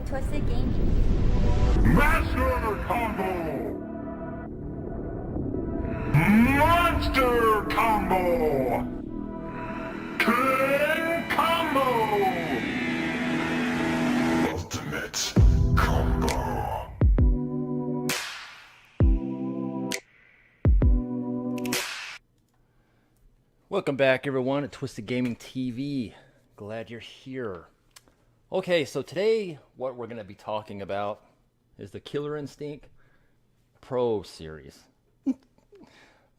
Twisted Gaming. Master Combo! Monster Combo! King Combo! Ultimate Combo! Welcome back, everyone, at Twisted Gaming TV. Glad you're here. Okay, so today what we're going to be talking about is the Killer Instinct Pro Series.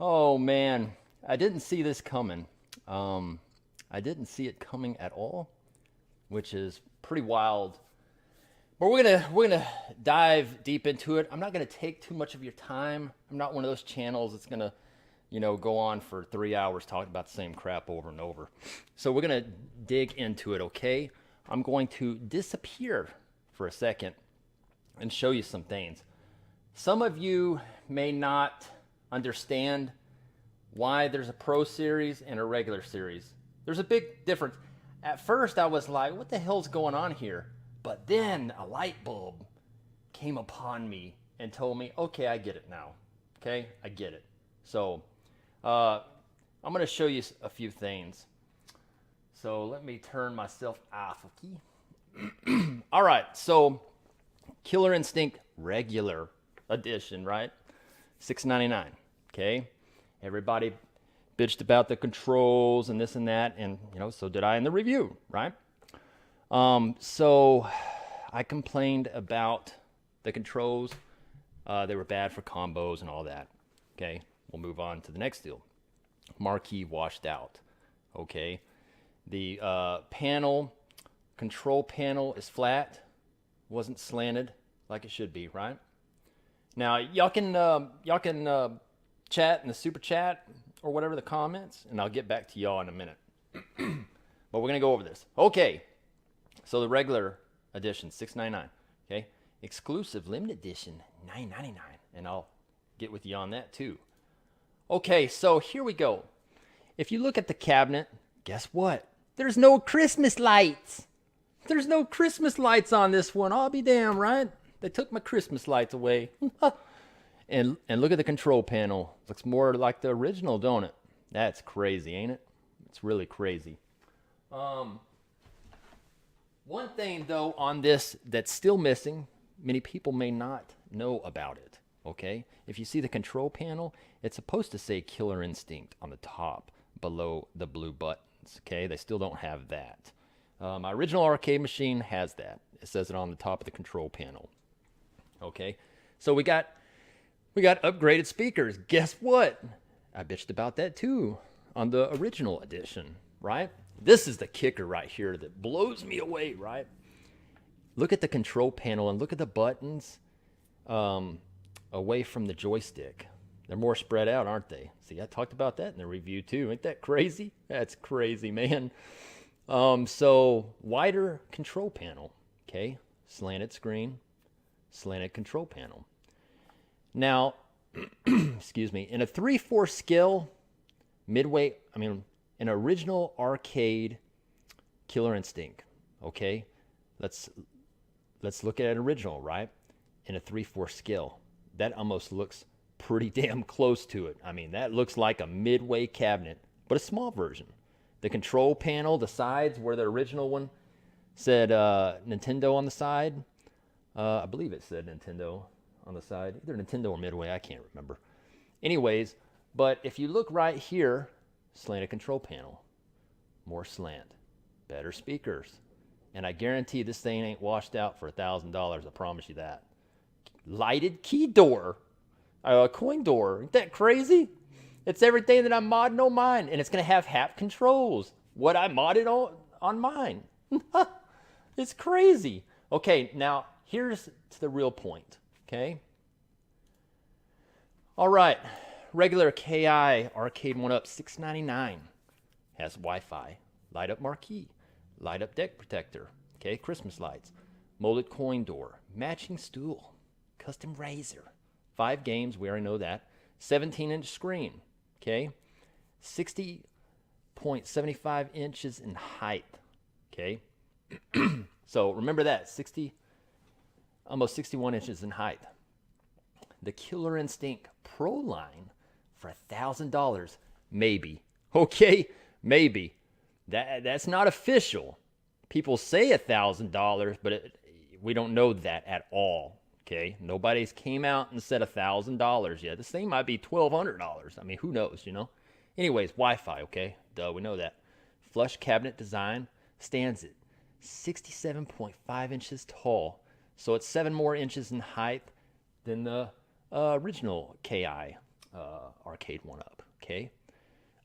Oh man, I didn't see this coming. I didn't see it coming at all, which is pretty wild. But we're gonna dive deep into it. I'm not gonna take too much of your time. I'm not one of those channels that's gonna, go on for 3 hours talking about the same crap over and over. So we're gonna dig into it, okay? I'm going to disappear for a second and show you some things. Some of you may not understand why there's a Pro Series and a regular series. There's a big difference. At first I was like, what the hell's going on here? But then a light bulb came upon me and told me, okay, I get it now. Okay, I get it. So I'm going to show you a few things. So let me turn myself off, okay? All right, so Killer Instinct regular edition, right? $6.99, okay? Everybody bitched about the controls and this and that, and so did I in the review, right? So I complained about the controls. They were bad for combos and all that. Okay, we'll move on to the next deal. Marquee washed out. Okay, the control panel is flat, wasn't slanted like it should be, right? Now y'all can chat in the super chat or whatever, the comments, and I'll get back to y'all in a minute. But we're gonna go over this. Okay, so the regular edition, $6.99. Okay, exclusive limited edition, $9.99, and I'll get with you on that too. Okay, so here we go. If you look at the cabinet, guess what? There's no Christmas lights. There's no Christmas lights on this one. I'll be damned, right? They took my Christmas lights away. And look at the control panel. Looks more like the original, don't it? That's crazy, ain't it? It's really crazy. One thing, though, on this that's still missing, many people may not know about it, okay? If you see the control panel, it's supposed to say Killer Instinct on the top below the blue buttons, okay? They still don't have that. My original arcade machine has that. It says it on the top of the control panel, okay? So we got upgraded speakers. Guess what? I bitched about that too on the original edition, right? This is the kicker right here that blows me away, right? Look at the control panel and look at the buttons away from the joystick. They're more spread out, aren't they? See, I talked about that in the review too. Ain't that crazy? That's crazy, man. So wider control panel, okay? Slanted screen, slanted control panel. Now, excuse me, in a 3/4 scale, an original arcade Killer Instinct, okay? Let's look at an original, right? In a 3/4 scale. That almost looks pretty damn close to it. I mean, that looks like a midway cabinet, but a small version. The control panel, the sides where the original one said Nintendo on the side, I believe it said Nintendo on the side, either Nintendo or Midway, I can't remember. Anyways, but if you look right here, slanted control panel, more slant, better speakers, and I guarantee this thing ain't washed out for $1,000. I promise you that. Lighted key door, coin door. Isn't that crazy? It's everything that I'm modding on mine, and it's gonna have half controls. What I modded on mine. It's crazy. Okay, now here's to the real point. Okay. All right. Regular KI Arcade1up $6.99 has Wi-Fi, light up marquee, light up deck protector. Okay, Christmas lights, molded coin door, matching stool, custom razor. 5 games, we already know that. 17-inch screen. Okay, 60.75 inches in height. Okay, so remember that 60 almost 61 inches in height. The Killer Instinct Proline for $1,000, maybe. Okay, maybe. That's not official. People say $1,000, but we don't know that at all. Okay, nobody's came out and said $1,000 yet. This thing might be $1,200. I mean, who knows, you know? Anyways, Wi-Fi, okay? Duh, we know that. Flush cabinet design, stands at 67.5 inches tall. So it's 7 more inches in height than the original KI Arcade1up, okay?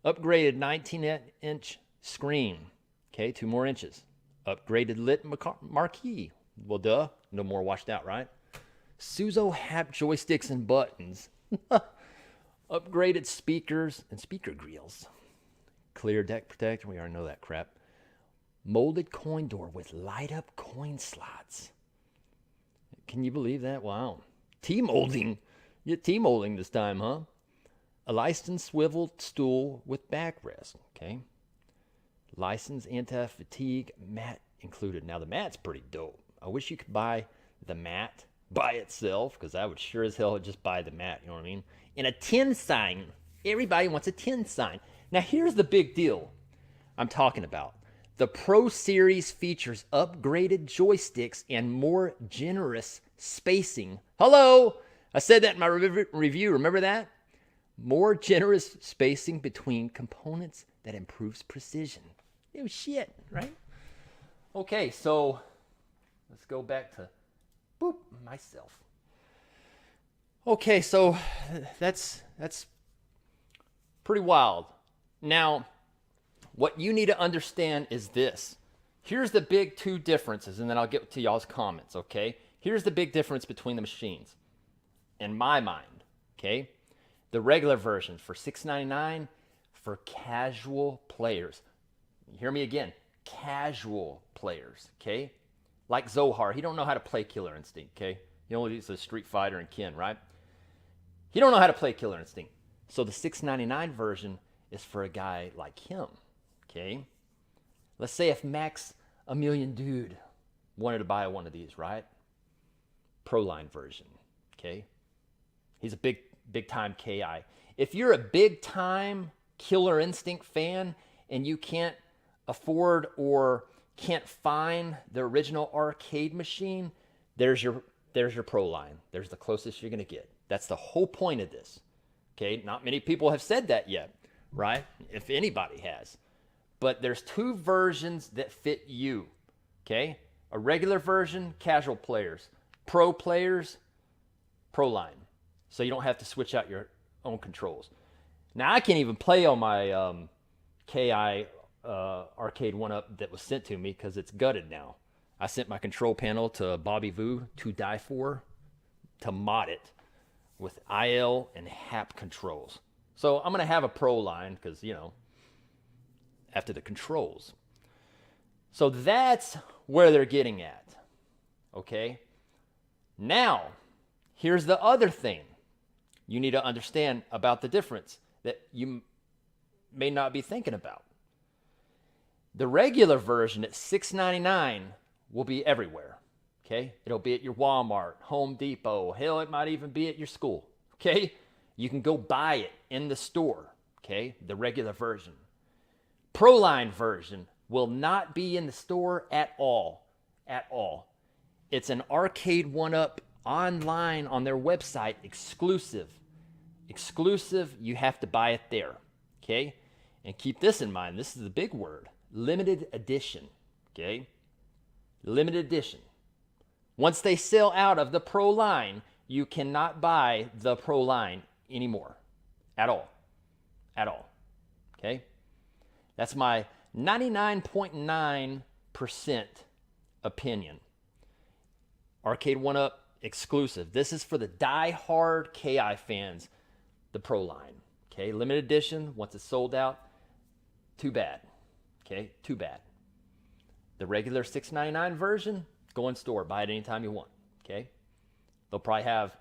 Upgraded 19-inch screen, okay? 2 more inches. Upgraded lit marquee. Well, duh, no more washed out, right? Suzo hap joysticks and buttons. Upgraded speakers and speaker grills. Clear deck protector, we already know that crap. Molded coin door with light up coin slots. Can you believe that? Wow. T-molding. You get T-molding this time, huh? A licensed swivel stool with backrest, okay? Licensed anti-fatigue mat included. Now the mat's pretty dope. I wish you could buy the mat by itself, because I would sure as hell just buy the mat, you know what I mean? And a 10 sign. Everybody wants a 10 sign. Now here's the big deal I'm talking about. The Pro Series features upgraded joysticks and more generous spacing. Hello! I said that in my review. Remember that? More generous spacing between components that improves precision. Oh shit, right? Okay, so let's go back to myself. Okay, so that's pretty wild. Now, what you need to understand is this. Here's the big 2 differences, and then I'll get to y'all's comments, okay? Here's the big difference between the machines, in my mind, okay? The regular version for $6.99 for casual players. Hear me again, casual players, okay? Like Zohar, he don't know how to play Killer Instinct, okay? He only uses Street Fighter and Ken, right? He don't know how to play Killer Instinct. So the $6.99 version is for a guy like him, okay? Let's say if Max a Million Dude wanted to buy one of these, right? Proline version, okay? He's a big time KI. If you're a big time Killer Instinct fan and you can't afford or can't find the original arcade machine, there's your Proline. There's the closest you're gonna get. That's the whole point of this. Okay, not many people have said that yet, right? If anybody has. But there's 2 versions that fit you. Okay? A regular version, casual players. Pro players, Proline. So you don't have to switch out your own controls. Now I can't even play on my KI Arcade1up that was sent to me because it's gutted now. I sent my control panel to Bobby Vu to die for to mod it with IL and HAP controls. So I'm going to have a Proline because, you know, after the controls. So that's where they're getting at. Okay? Now, here's the other thing you need to understand about the difference that you may not be thinking about. The regular version at $6.99 will be everywhere, okay? It'll be at your Walmart, Home Depot, hell, it might even be at your school, okay? You can go buy it in the store, okay? The regular version. Proline version will not be in the store at all, at all. It's an Arcade1up online on their website, exclusive. Exclusive, you have to buy it there, okay? And keep this in mind, this is the big word. Limited edition, okay? Limited edition. Once they sell out of the Pro line, you cannot buy the Pro line anymore. At all. At all. Okay? That's my 99.9% opinion. Arcade1up exclusive. This is for the die-hard KI fans, the Pro line. Okay? Limited edition. Once it's sold out, too bad. Okay, too bad. The regular $6.99 version, go in store, buy it anytime you want. Okay, they'll probably have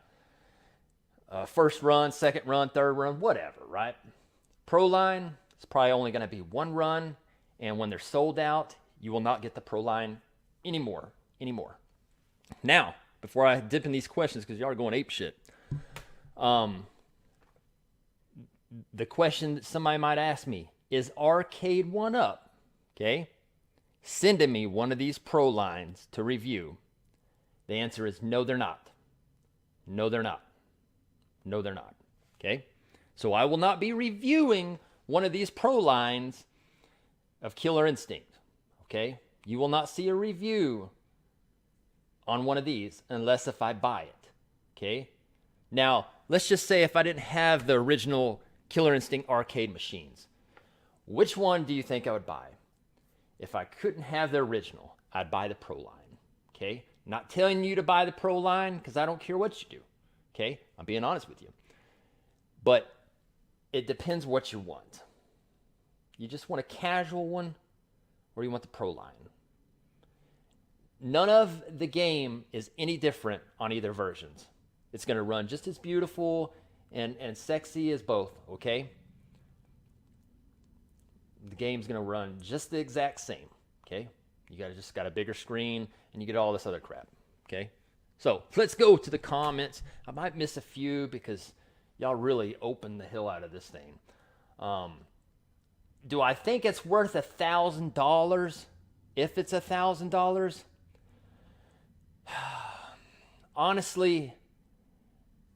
first run, second run, third run, whatever, right? Proline, it's probably only going to be 1 run, and when they're sold out, you will not get the Proline anymore. Now, before I dip in these questions, because y'all are going ape shit. The question that somebody might ask me is Arcade1up, okay, sending me one of these Prolines to review? The answer is no, they're not. No, they're not. No, they're not. Okay? So I will not be reviewing one of these Prolines of Killer Instinct. Okay? You will not see a review on one of these unless if I buy it. Okay? Now, let's just say if I didn't have the original Killer Instinct arcade machines, which one do you think I would buy? If I couldn't have the original, I'd buy the Proline. Okay? Not telling you to buy the Proline because I don't care what you do. Okay? I'm being honest with you. But it depends what you want. You just want a casual one, or you want the Proline? None of the game is any different on either versions. It's going to run just as beautiful and sexy as both, okay? The game's going to run just the exact same, okay? You just got a bigger screen, and you get all this other crap, okay? So let's go to the comments. I might miss a few because y'all really opened the hell out of this thing. Do I think it's worth $1,000? If it's $1,000? Honestly,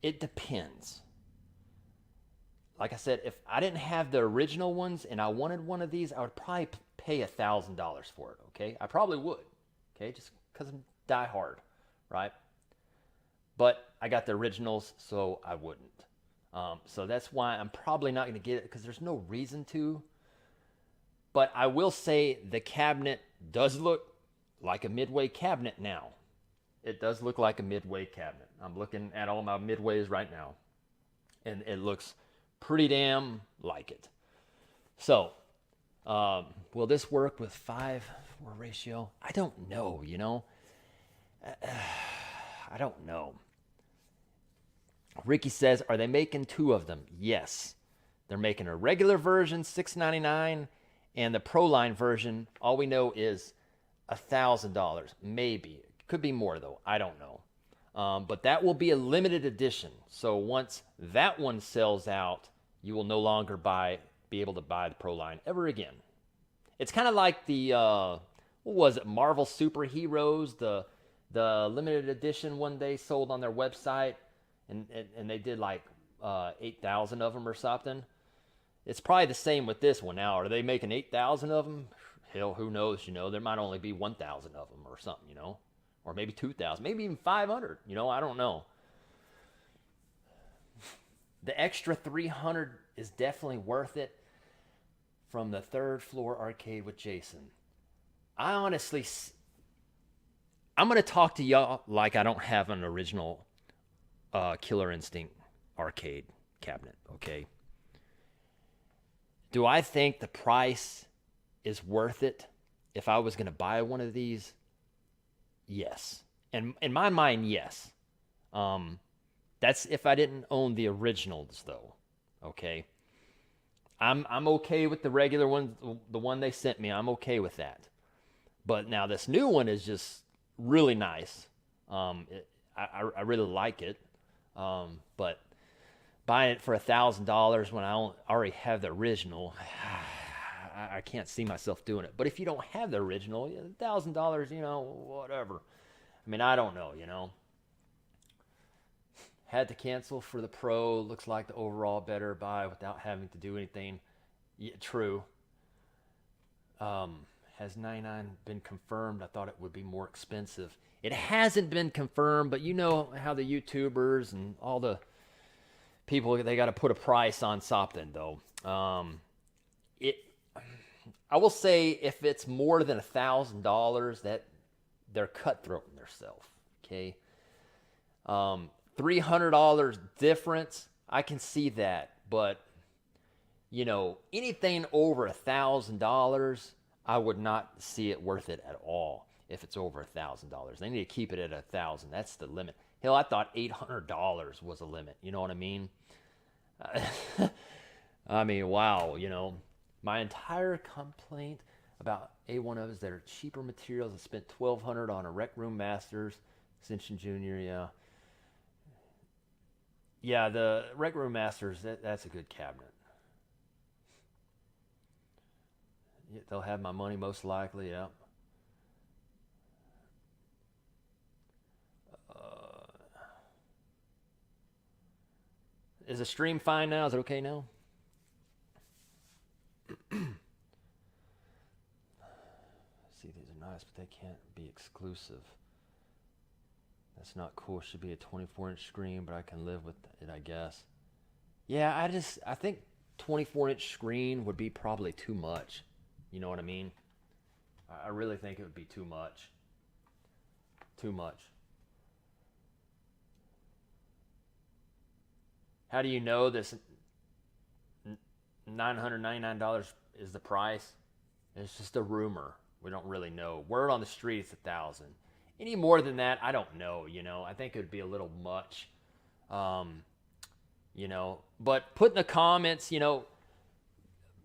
it depends. Like I said, if I didn't have the original ones and I wanted one of these, I would probably pay $1,000 for it, okay? I probably would, okay? Just because I'm die hard, right? But I got the originals, so I wouldn't. So that's why I'm probably not going to get it, because there's no reason to. But I will say the cabinet does look like a Midway cabinet now. It does look like a Midway cabinet. I'm looking at all my Midways right now, and it looks pretty damn like it. So, will this work with 5-4 ratio? I don't know, you know. I don't know. Ricky says, are they making 2 of them? Yes. They're making a regular version, $699, and the Proline version, all we know is $1,000. Maybe. Could be more, though. I don't know. But that will be a limited edition. So once that one sells out, you will no longer be able to buy the Proline ever again. It's kind of like the, what was it, Marvel Superheroes, the limited edition one they sold on their website, and they did like 8,000 of them or something. It's probably the same with this one now. Are they making 8,000 of them? Hell, who knows, you know. There might only be 1,000 of them or something, you know. Or maybe 2,000, maybe even 500, you know, I don't know. The extra 300 is definitely worth it from the 3rd floor arcade with Jason. I'm going to talk to y'all like I don't have an original Killer Instinct arcade cabinet, okay? Do I think the price is worth it if I was going to buy one of these? Yes. And in my mind, yes. That's if I didn't own the originals, though. Okay. I'm okay with the regular one, the one they sent me. I'm okay with that. But now this new one is just really nice. I really like it. But buying it for $1,000 when I already have the original, I can't see myself doing it. But if you don't have the original, $1,000, you know, whatever. I mean, I don't know, you know. Had to cancel for the Pro. Looks like the overall better buy without having to do anything. Yeah, true. Has 99 been confirmed? I thought it would be more expensive. It hasn't been confirmed, but you know how the YouTubers and all the people, they got to put a price on something, though. I will say if it's more than $1,000, that they're cutthroating themselves. Okay, $300 difference, I can see that, but you know, anything over $1,000, I would not see it worth it at all. If it's over $1,000, they need to keep it at $1,000. That's the limit. Hell, I thought $800 was a limit. You know what I mean? I mean, wow. You know, my entire complaint about A1 is that are cheaper materials. I spent $1,200 on a Rec Room Masters Ascension Junior, yeah. Yeah, the Rec Room Masters, that's a good cabinet. Yeah, they'll have my money most likely, yeah. Is the stream fine now? Is it okay now? See, these are nice, but they can't be exclusive. That's not cool. Should be a 24-inch screen, but I can live with it, I guess. Yeah, I think 24-inch screen would be probably too much. You know what I mean? I really think it would be too much. Too much. How do you know this $999 is the price? It's just a rumor. We don't really know. Word on the street, it's $1,000. Any more than that, I don't know. I think it would be a little much. But put in the comments,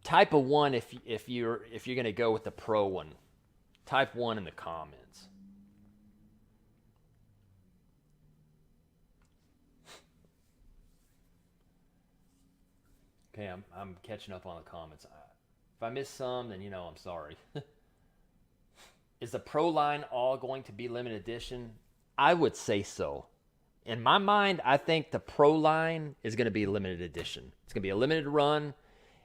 type of one if you're gonna go with the pro one. Type 1 in the comments. Okay, I'm catching up on the comments. If I miss some, then I'm sorry. Is the Pro line all going to be limited edition? I would say so. In my mind, I think the Pro line is going to be limited edition. It's going to be a limited run,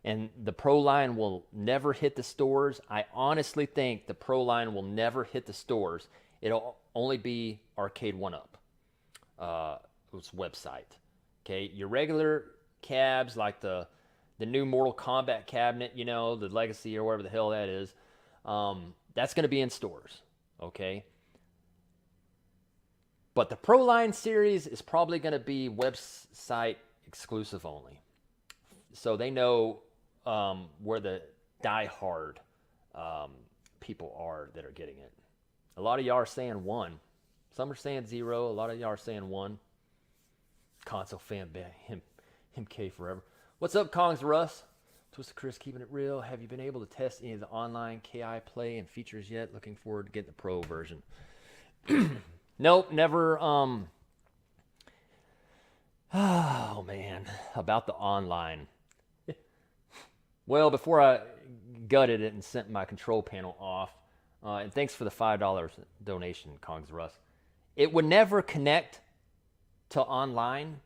and the Pro line will never hit the stores. I honestly think the Pro line will never hit the stores. It'll only be Arcade1up, its website. Okay, your regular cabs like the new Mortal Kombat cabinet, the Legacy or whatever the hell that is, that's going to be in stores, okay? But the Pro Line series is probably going to be website exclusive only. So they know where the die-hard people are that are getting it. A lot of y'all are saying 1. Some are saying 0. A lot of y'all are saying 1. Console fan, him K forever. What's up, Kongs Russ? Twisted Chris keeping it real. Have you been able to test any of the online KI play and features yet? Looking forward to getting the pro version. Nope, never. Oh man, about the online. Well, before I gutted it and sent my control panel off, and thanks for the $5 donation, Kongs Russ. It would never connect to online.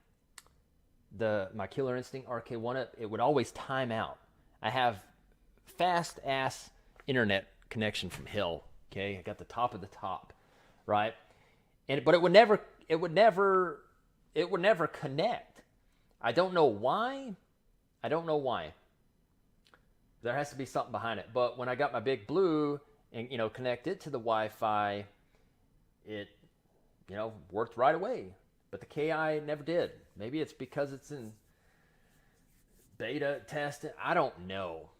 My Killer Instinct Arcade1up, it would always time out. I have fast ass internet connection from hell. Okay, I got the top of the top, right? But it would never connect. I don't know why. There has to be something behind it. But when I got my big blue and connected to the Wi-Fi, it worked right away. But the KI never did. Maybe it's because it's in beta testing. I don't know,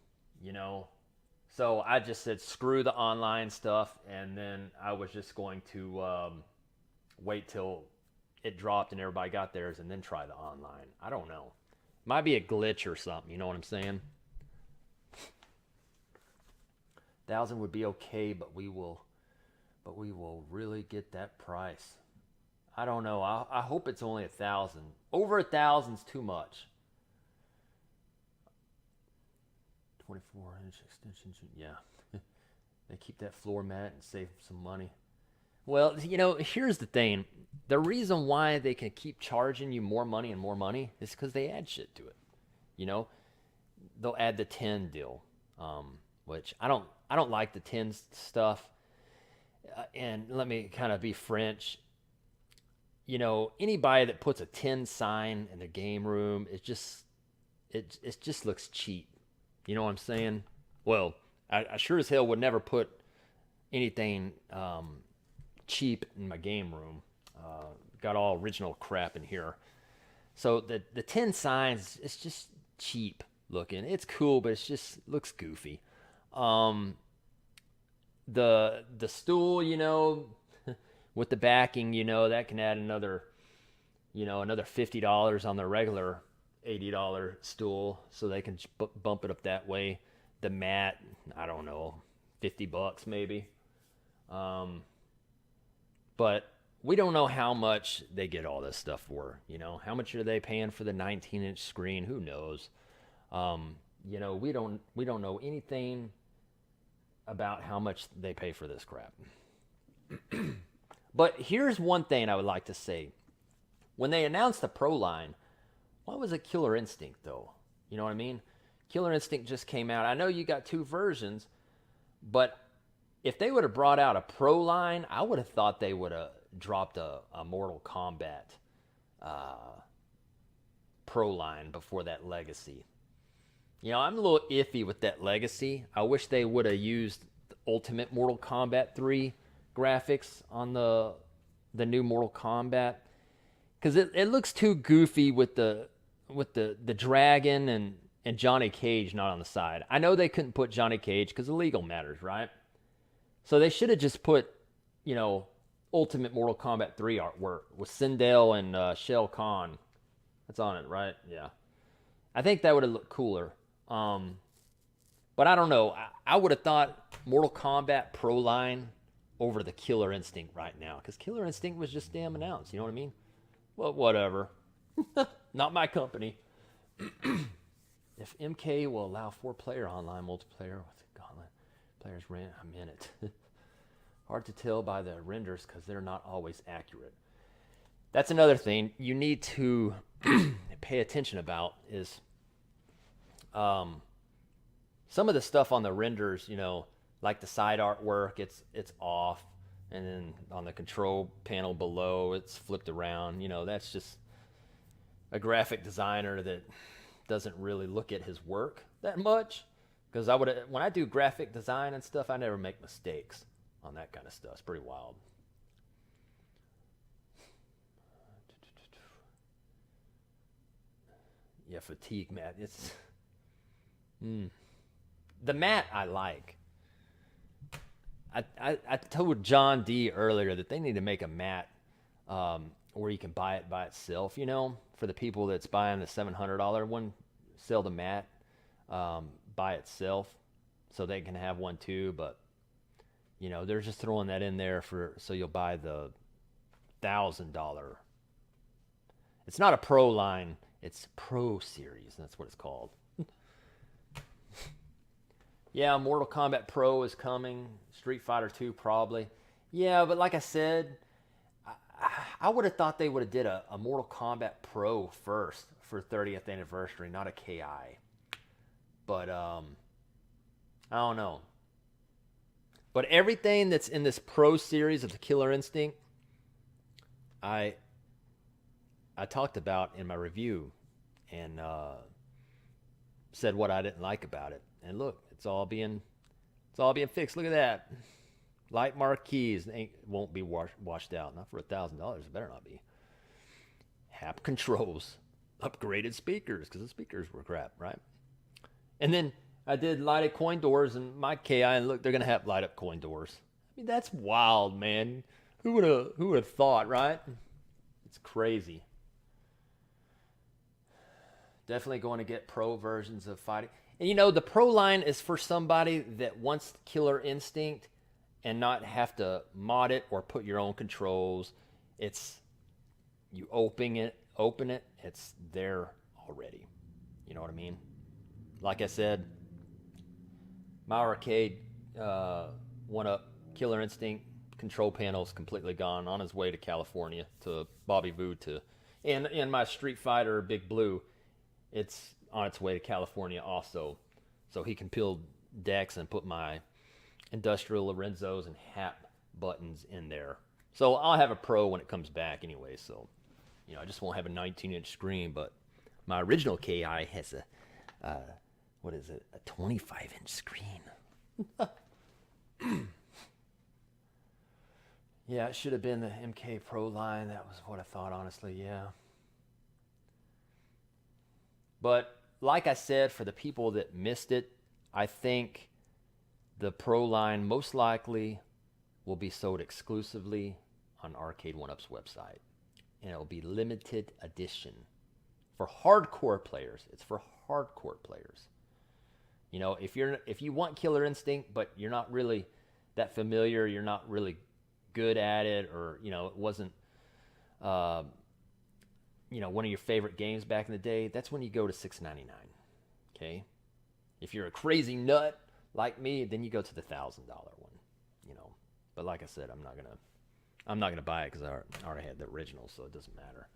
So I just said, screw the online stuff. And then I was just going to wait till it dropped and everybody got theirs and then try the online. I don't know. Might be a glitch or something. You know what I'm saying? 1,000 would be okay, but we will really get that price. I don't know. I hope it's only 1,000. Over 1,000's too much. 24-inch extension. Yeah. They keep that floor mat and save some money. Well, here's the thing. The reason why they can keep charging you more money and more money is because they add shit to it. They'll add the 10 deal, which I don't like the 10 stuff. And let me kind of be French. Anybody that puts a 10 sign in the game room, it just looks cheap. You know what I'm saying? Well, I sure as hell would never put anything cheap in my game room. Got all original crap in here. So the 10 signs, it's just cheap looking. It's cool, but it just looks goofy. The stool, with the backing, that can add another $50 on the regular $80 stool, so they can bump it up that way. The mat, I don't know, $50 maybe. But we don't know how much they get all this stuff for. You know, how much are they paying for the 19-inch screen? Who knows? You know, we don't know anything about how much they pay for this crap. But here's one thing I would like to say. When they announced the Proline, why was it Killer Instinct though? You know what I mean? Killer Instinct just came out. I know you got two versions, but if they would have brought out a Proline, I would have thought they would have dropped a Mortal Kombat Proline before that Legacy. You know, I'm a little iffy with that Legacy. I wish they would have used the Ultimate Mortal Kombat 3 graphics on the new Mortal Kombat, because it looks too goofy with the dragon and Johnny Cage not on the side. I know they couldn't put Johnny Cage because of legal matters, right? So they should have just put, you know, Ultimate Mortal Kombat 3 artwork with Sindel and Shao Kahn. That's on it, right? Yeah. I think that would have looked cooler. But I don't know. I would have thought Mortal Kombat Proline over the Killer Instinct right now, because Killer Instinct was just damn announced. You know what I mean? Well, whatever. Not my company. If MK will allow 4-player online multiplayer with gauntlet players, I'm in it. Hard to tell by the renders because they're not always accurate. That's another thing you need to pay attention about is some of the stuff on the renders, you know, like the side artwork, it's off, and then on the control panel below, it's flipped around. You know, that's just a graphic designer that doesn't really look at his work that much. Because when I do graphic design and stuff, I never make mistakes on that kind of stuff. It's pretty wild. Yeah, fatigue mat. It's the mat I like. I told John D earlier that they need to make a mat where you can buy it by itself. You know, for the people that's buying the $700 one, sell the mat by itself, so they can have one too. But you know, they're just throwing that in there so you'll buy the $1,000. It's not a Pro line. It's Pro Series. That's what it's called. Yeah, Mortal Kombat Pro is coming. Street Fighter 2 probably. Yeah, but like I said, I would have thought they would have did a Mortal Kombat Pro first for 30th anniversary, not a KI. But I don't know. But everything that's in this Pro series of the Killer Instinct, I talked about in my review and said what I didn't like about it. And look, it's all being fixed. Look at that. Light marquees won't be washed out. Not for $1,000. It better not be. Hap controls. Upgraded speakers, because the speakers were crap, right? And then I did lighted coin doors in my KI, and look, they're going to have light up coin doors. I mean, that's wild, man. Who would have thought, right? It's crazy. Definitely going to get pro versions of fighting. And you know, the Pro line is for somebody that wants Killer Instinct and not have to mod it or put your own controls. It's, you open it, it's there already. You know what I mean? Like I said, my Arcade1up Killer Instinct control panel is completely gone, on his way to California to Bobby Voo and my Street Fighter Big Blue, it's on its way to California also, so he can peel decks and put my Industrial Lorenzos and Hap buttons in there. So I'll have a Pro when it comes back anyway, so you know, I just won't have a 19-inch screen, but my original KI has a what is it, a 25-inch screen. Yeah, it should have been the MK Pro line. That was what I thought, honestly, yeah. But like I said, for the people that missed it, I think the Pro line most likely will be sold exclusively on Arcade1up's website. And it'll be limited edition for hardcore players. It's for hardcore players. You know, if you want Killer Instinct, but you're not really that familiar, you're not really good at it, or it wasn't one of your favorite games back in the day, that's when you go to $6.99. Okay, if you're a crazy nut like me, then you go to the $1,000 one. But like I said, I'm not gonna buy it because I already had the original, so it doesn't matter.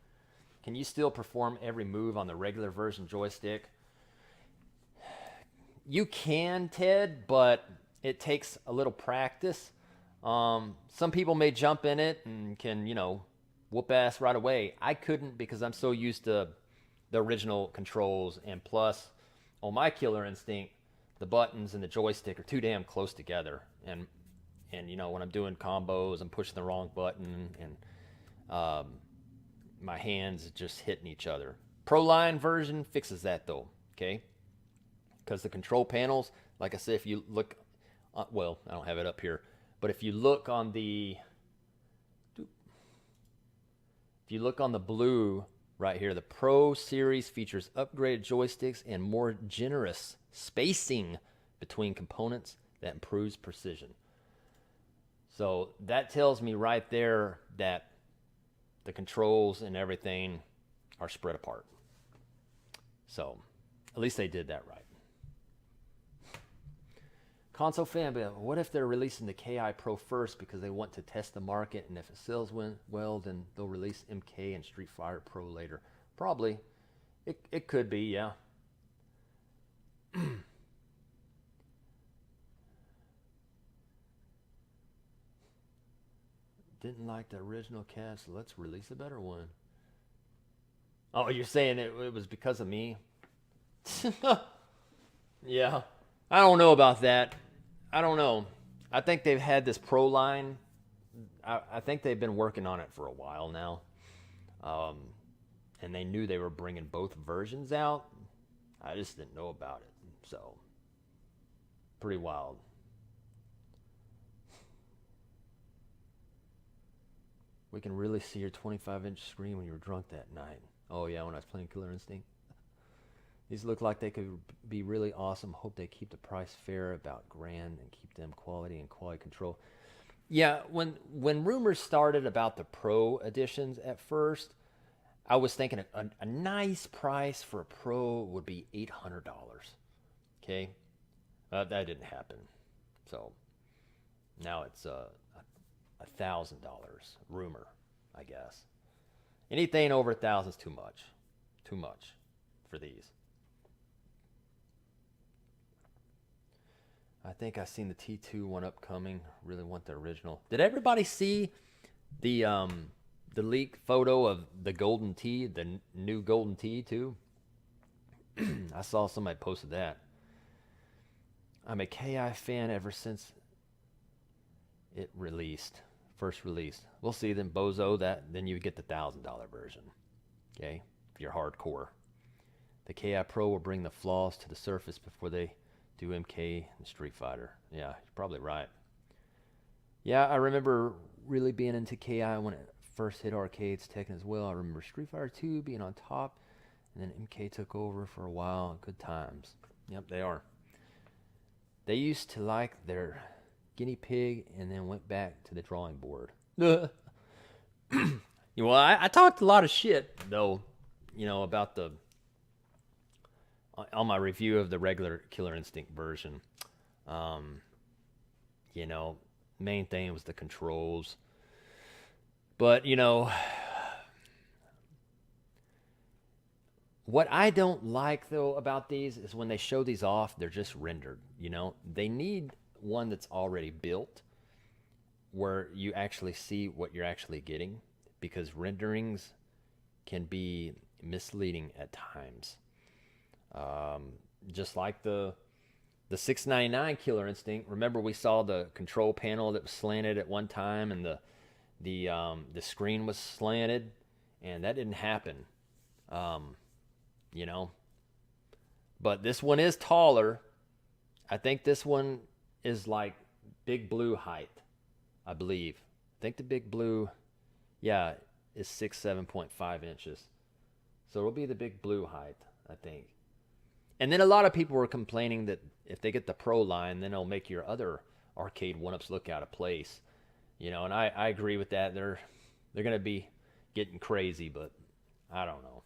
Can you still perform every move on the regular version joystick? You can, Ted, but it takes a little practice. Some people may jump in it and can, whoop ass right away. I couldn't because I'm so used to the original controls, and plus, on my Killer Instinct, the buttons and the joystick are too damn close together. And when I'm doing combos, I'm pushing the wrong button, and my hands just hitting each other. Proline version fixes that though, okay? Because the control panels, like I said, if you look, well, I don't have it up here, but if you look on the blue right here, the Pro Series features upgraded joysticks and more generous spacing between components that improves precision. So that tells me right there that the controls and everything are spread apart. So at least they did that right. Console fan, but what if they're releasing the KI Pro first because they want to test the market, and if it sells well, then they'll release MK and Street Fighter Pro later? Probably. It could be, yeah. Didn't like the original cast, so let's release a better one. Oh, you're saying it was because of me? Yeah. I don't know about that. I don't know. I think they've had this Pro line. I think they've been working on it for a while now. And they knew they were bringing both versions out. I just didn't know about it. So, pretty wild. We can really see your 25-inch screen when you were drunk that night. Oh yeah, when I was playing Killer Instinct. These look like they could be really awesome. Hope they keep the price fair, about grand, and keep them quality and quality control. Yeah, when rumors started about the Pro editions at first, I was thinking a nice price for a Pro would be $800. Okay, that didn't happen. So now it's $1,000 rumor, I guess. Anything over 1,000 is too much for these. I think I've seen the T2 1-up coming. Really want the original. Did everybody see the leaked photo of the Golden Tee, the new Golden Tee too? I saw somebody posted that. I'm a KI fan ever since it first released. We'll see then, bozo, then you get the $1,000 version. Okay, if you're hardcore. The KI Pro will bring the flaws to the surface before they do MK and Street Fighter. Yeah, you're probably right. Yeah, I remember really being into KI when it first hit arcades, Tekken as well. I remember Street Fighter 2 being on top, and then MK took over for a while. Good times. Yep, they are. They used to like their guinea pig and then went back to the drawing board. Well, I talked a lot of shit, though, about on my review of the regular Killer Instinct version. Main thing was the controls. But, what I don't like, though, about these is when they show these off, they're just rendered, They need one that's already built where you actually see what you're actually getting, because renderings can be misleading at times. Just like the $6.99 Killer Instinct. Remember, we saw the control panel that was slanted at one time, and the screen was slanted, and that didn't happen. But this one is taller. I think this one is like Big Blue height, I believe. I think the Big Blue, is 7.5 inches. So it'll be the Big Blue height, I think. And then a lot of people were complaining that if they get the Pro line, then it'll make your other Arcade 1-ups look out of place. You know, and I agree with that. They're going to be getting crazy, but I don't know.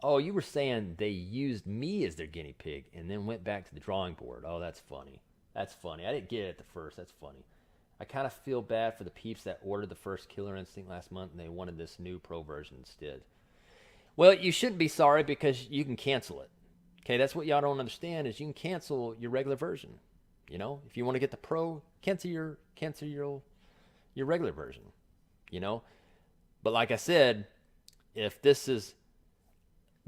Oh, you were saying they used me as their guinea pig and then went back to the drawing board. Oh, that's funny. That's funny. I didn't get it at the first. That's funny. I kind of feel bad for the peeps that ordered the first Killer Instinct last month and they wanted this new pro version instead. Well, you shouldn't be sorry because you can cancel it. Okay, that's what y'all don't understand is you can cancel your regular version. You know, if you want to get the pro, cancel your regular version. You know, but like I said, if this is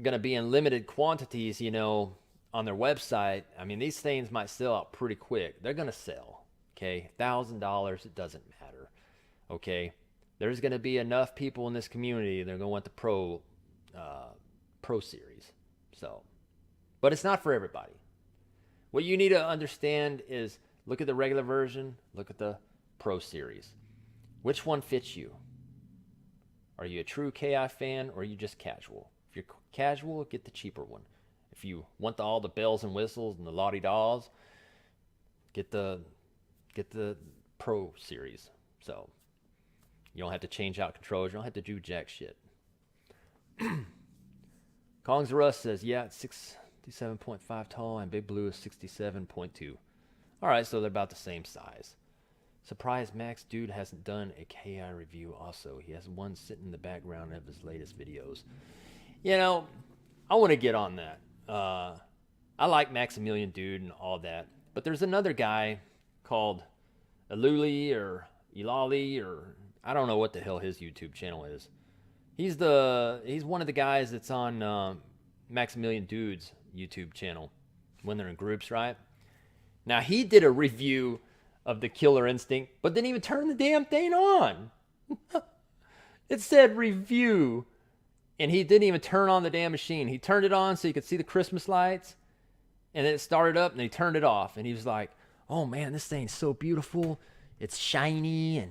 going to be in limited quantities, you know, on their website, I mean, these things might sell out pretty quick. They're going to sell. Okay, $1,000, it doesn't matter. Okay, there's going to be enough people in this community. They're going to want the pro series. So, but it's not for everybody. What you need to understand is look at the regular version, look at the pro series. Which one fits you? Are you a true KI fan or are you just casual? If you're casual, get the cheaper one. If you want all the bells and whistles and the la-di-daws, get the pro series. So you don't have to change out controls. You don't have to do jack shit. Kong's Russ says, yeah, it's 67.5 tall and Big Blue is 67.2. All right, so they're about the same size. Surprised Max Dude hasn't done a KI review also. He has one sitting in the background of his latest videos. You know, I want to get on that. I like Maximilian Dude and all that. But there's another guy called Aluli or Ilali or I don't know what the hell his YouTube channel is. He's one of the guys that's on Maximilian Dude's YouTube channel when they're in groups, right? Now, he did a review of the Killer Instinct, but didn't even turn the damn thing on. It said review, and he didn't even turn on the damn machine. He turned it on so you could see the Christmas lights, and then it started up, and he turned it off, and he was like, oh, man, this thing's so beautiful. It's shiny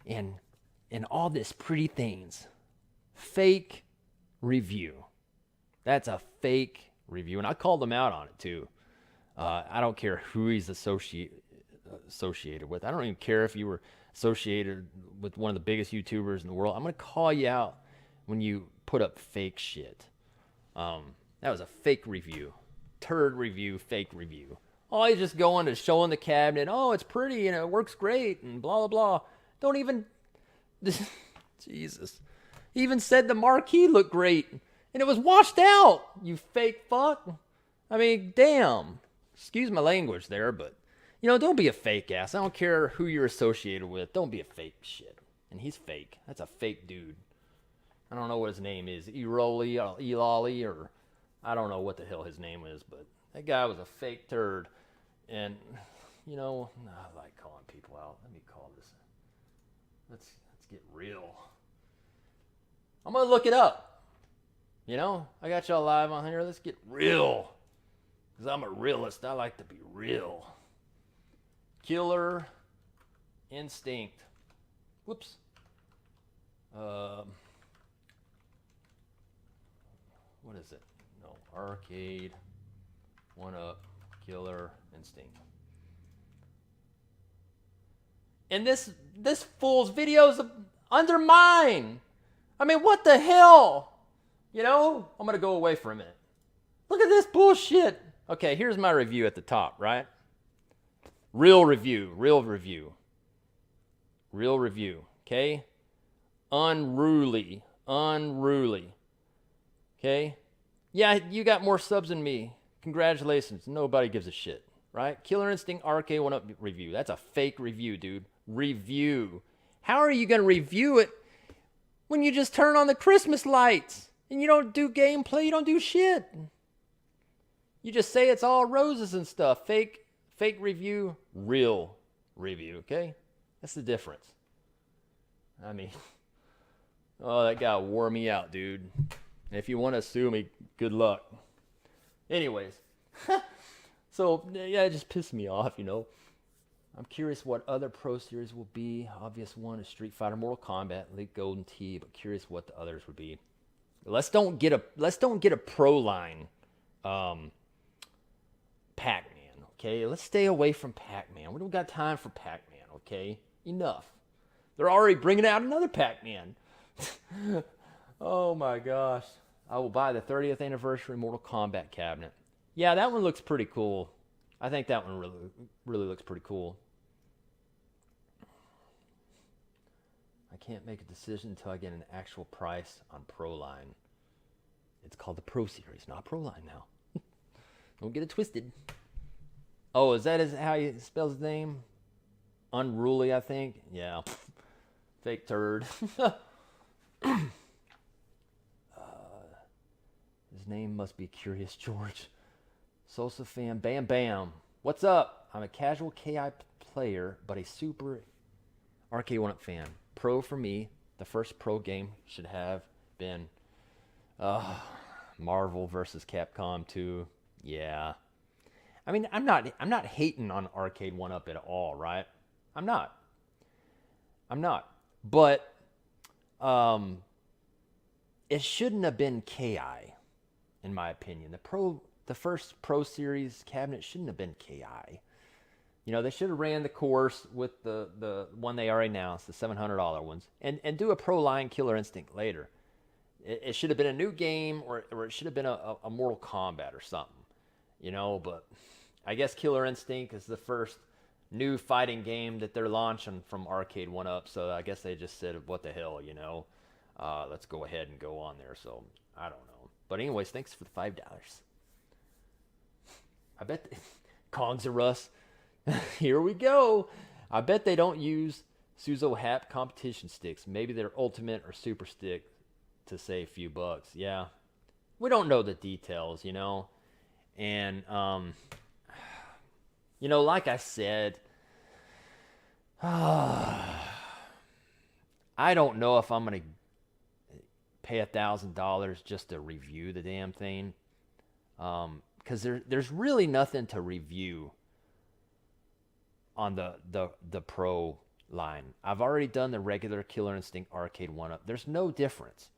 and all this pretty things. Fake review. That's a fake review, and I called him out on it, too. I don't care who he's associated with. I don't even care if you were associated with one of the biggest YouTubers in the world. I'm going to call you out when you put up fake shit. That was a fake review. Turd review, fake review. Oh, he's just going to showing the cabinet. Oh, it's pretty and it works great and blah, blah, blah. Don't even... Jesus. He even said the marquee looked great and it was washed out, you fake fuck. I mean, damn. Excuse my language there, but... You know, don't be a fake ass. I don't care who you're associated with. Don't be a fake shit. And he's fake. That's a fake dude. I don't know what his name is. Iroli or Ilali or I don't know what the hell his name is, but that guy was a fake turd. And, you know, I like calling people out. Let me call this. Let's get real. I'm going to look it up. You know, I got y'all live on here. Let's get real. Because I'm a realist. I like to be real. Killer Instinct. Whoops. What is it? No, Arcade1up Killer Instinct. And this fool's video's under mine. I mean, what the hell? You know, I'm gonna go away for a minute. Look at this bullshit. Okay, here's my review at the top, right? Real review, okay? Unruly, okay? Yeah, you got more subs than me. Congratulations, nobody gives a shit, right? Killer Instinct Arcade1up review. That's a fake review, dude. Review. How are you gonna review it when you just turn on the Christmas lights and you don't do gameplay, you don't do shit? You just say it's all roses and stuff. Fake review, real review, okay? That's the difference. I mean, oh, that guy wore me out, dude. And if you want to sue me, good luck. Anyways, so, yeah, it just pissed me off, you know. I'm curious what other Pro Series will be. Obvious one is Street Fighter, Mortal Kombat, League Golden Tee, but curious what the others would be. Let's don't get a Pro line, Pac-Man, okay? Let's stay away from Pac-Man. We don't got time for Pac-Man, okay? Enough. They're already bringing out another Pac-Man. Oh my gosh. I will buy the 30th anniversary Mortal Kombat cabinet. Yeah, that one looks pretty cool. I think that one really looks pretty cool. I can't make a decision until I get an actual price on Proline. It's called the Pro Series, not Proline now. Don't get it twisted. Oh, is that how he spells his name? Unruly, I think. Yeah. Fake turd. His name must be Curious George. Sosa fan, bam bam. What's up? I'm a casual KI player, but a super Arcade1up fan. Pro for me, the first pro game should have been Marvel versus Capcom 2. Yeah. I mean, I'm not hating on Arcade1up at all, right? I'm not. But it shouldn't have been KI, in my opinion. The first Pro Series cabinet shouldn't have been KI. You know, they should have ran the course with the one they already announced, the $700 ones, and do a Proline Killer Instinct later. It should have been a new game, or it should have been a Mortal Kombat or something. You know, but I guess Killer Instinct is the first new fighting game that they're launching from Arcade1up, so I guess they just said, what the hell, you know? Let's go ahead and go on there, so I don't know. But anyways, thanks for the $5. I bet Kongs of Rust. Here we go. I bet they don't use Suzo Hap competition sticks. Maybe they're ultimate or super stick to save a few bucks. Yeah. We don't know the details, you know. And, you know, like I said, I don't know if I'm going to pay $1,000 just to review the damn thing. Because there's really nothing to review on the Pro line. I've already done the regular Killer Instinct Arcade1up. There's no difference.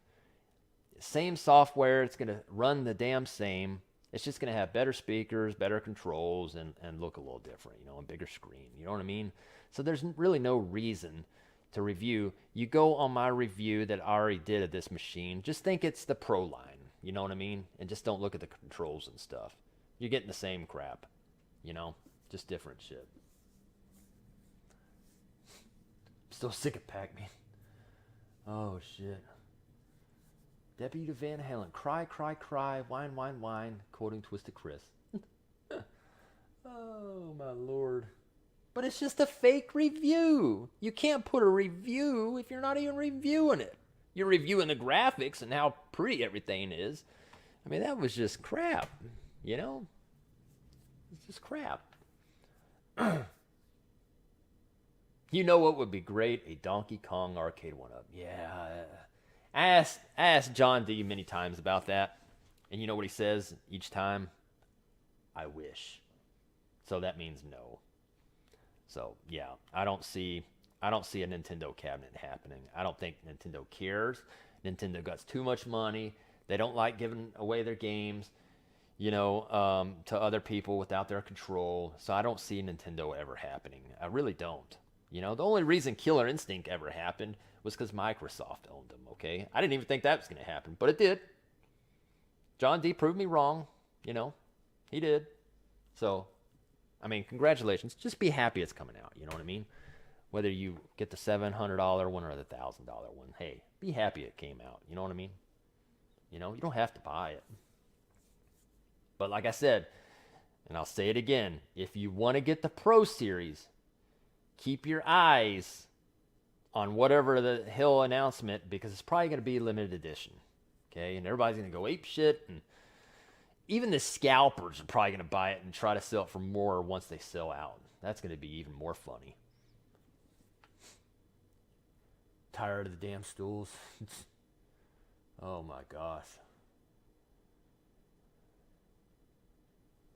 Same software. It's going to run the damn same. It's just going to have better speakers, better controls, and look a little different, you know, and bigger screen. You know what I mean? So there's really no reason to review. You go on my review that I already did of this machine. Just think it's the Pro line. You know what I mean? And just don't look at the controls and stuff. You're getting the same crap. You know? Just different shit. I'm still sick of Pac-Man. Oh, shit. Deputy Van Halen. Cry, cry, cry. Whine, whine, whine. Quoting Twisted Chris. Oh, my Lord. But it's just a fake review. You can't put a review if you're not even reviewing it. You're reviewing the graphics and how pretty everything is. I mean, that was just crap, you know? It's just crap. You know what would be great? A Donkey Kong Arcade1up. Yeah. I asked John D many times about that. And you know what he says each time? I wish. So that means no. So, yeah, I don't see a Nintendo cabinet happening. I don't think Nintendo cares. Nintendo got too much money. They don't like giving away their games, you know, to other people without their control. So I don't see Nintendo ever happening. I really don't. You know, the only reason Killer Instinct ever happened was because Microsoft owned them, okay? I didn't even think that was going to happen, but it did. John D proved me wrong, you know. He did. So, I mean, congratulations. Just be happy it's coming out, you know what I mean? Whether you get the $700 one or the $1,000 one, hey, be happy it came out, you know what I mean? You know, you don't have to buy it. But like I said, and I'll say it again, if you want to get the Pro Series, keep your eyes on whatever the hell announcement, because it's probably going to be limited edition, okay? And everybody's going to go ape shit, and even the scalpers are probably going to buy it and try to sell it for more once they sell out. That's going to be even more funny. Tired of the damn stools. Oh my gosh.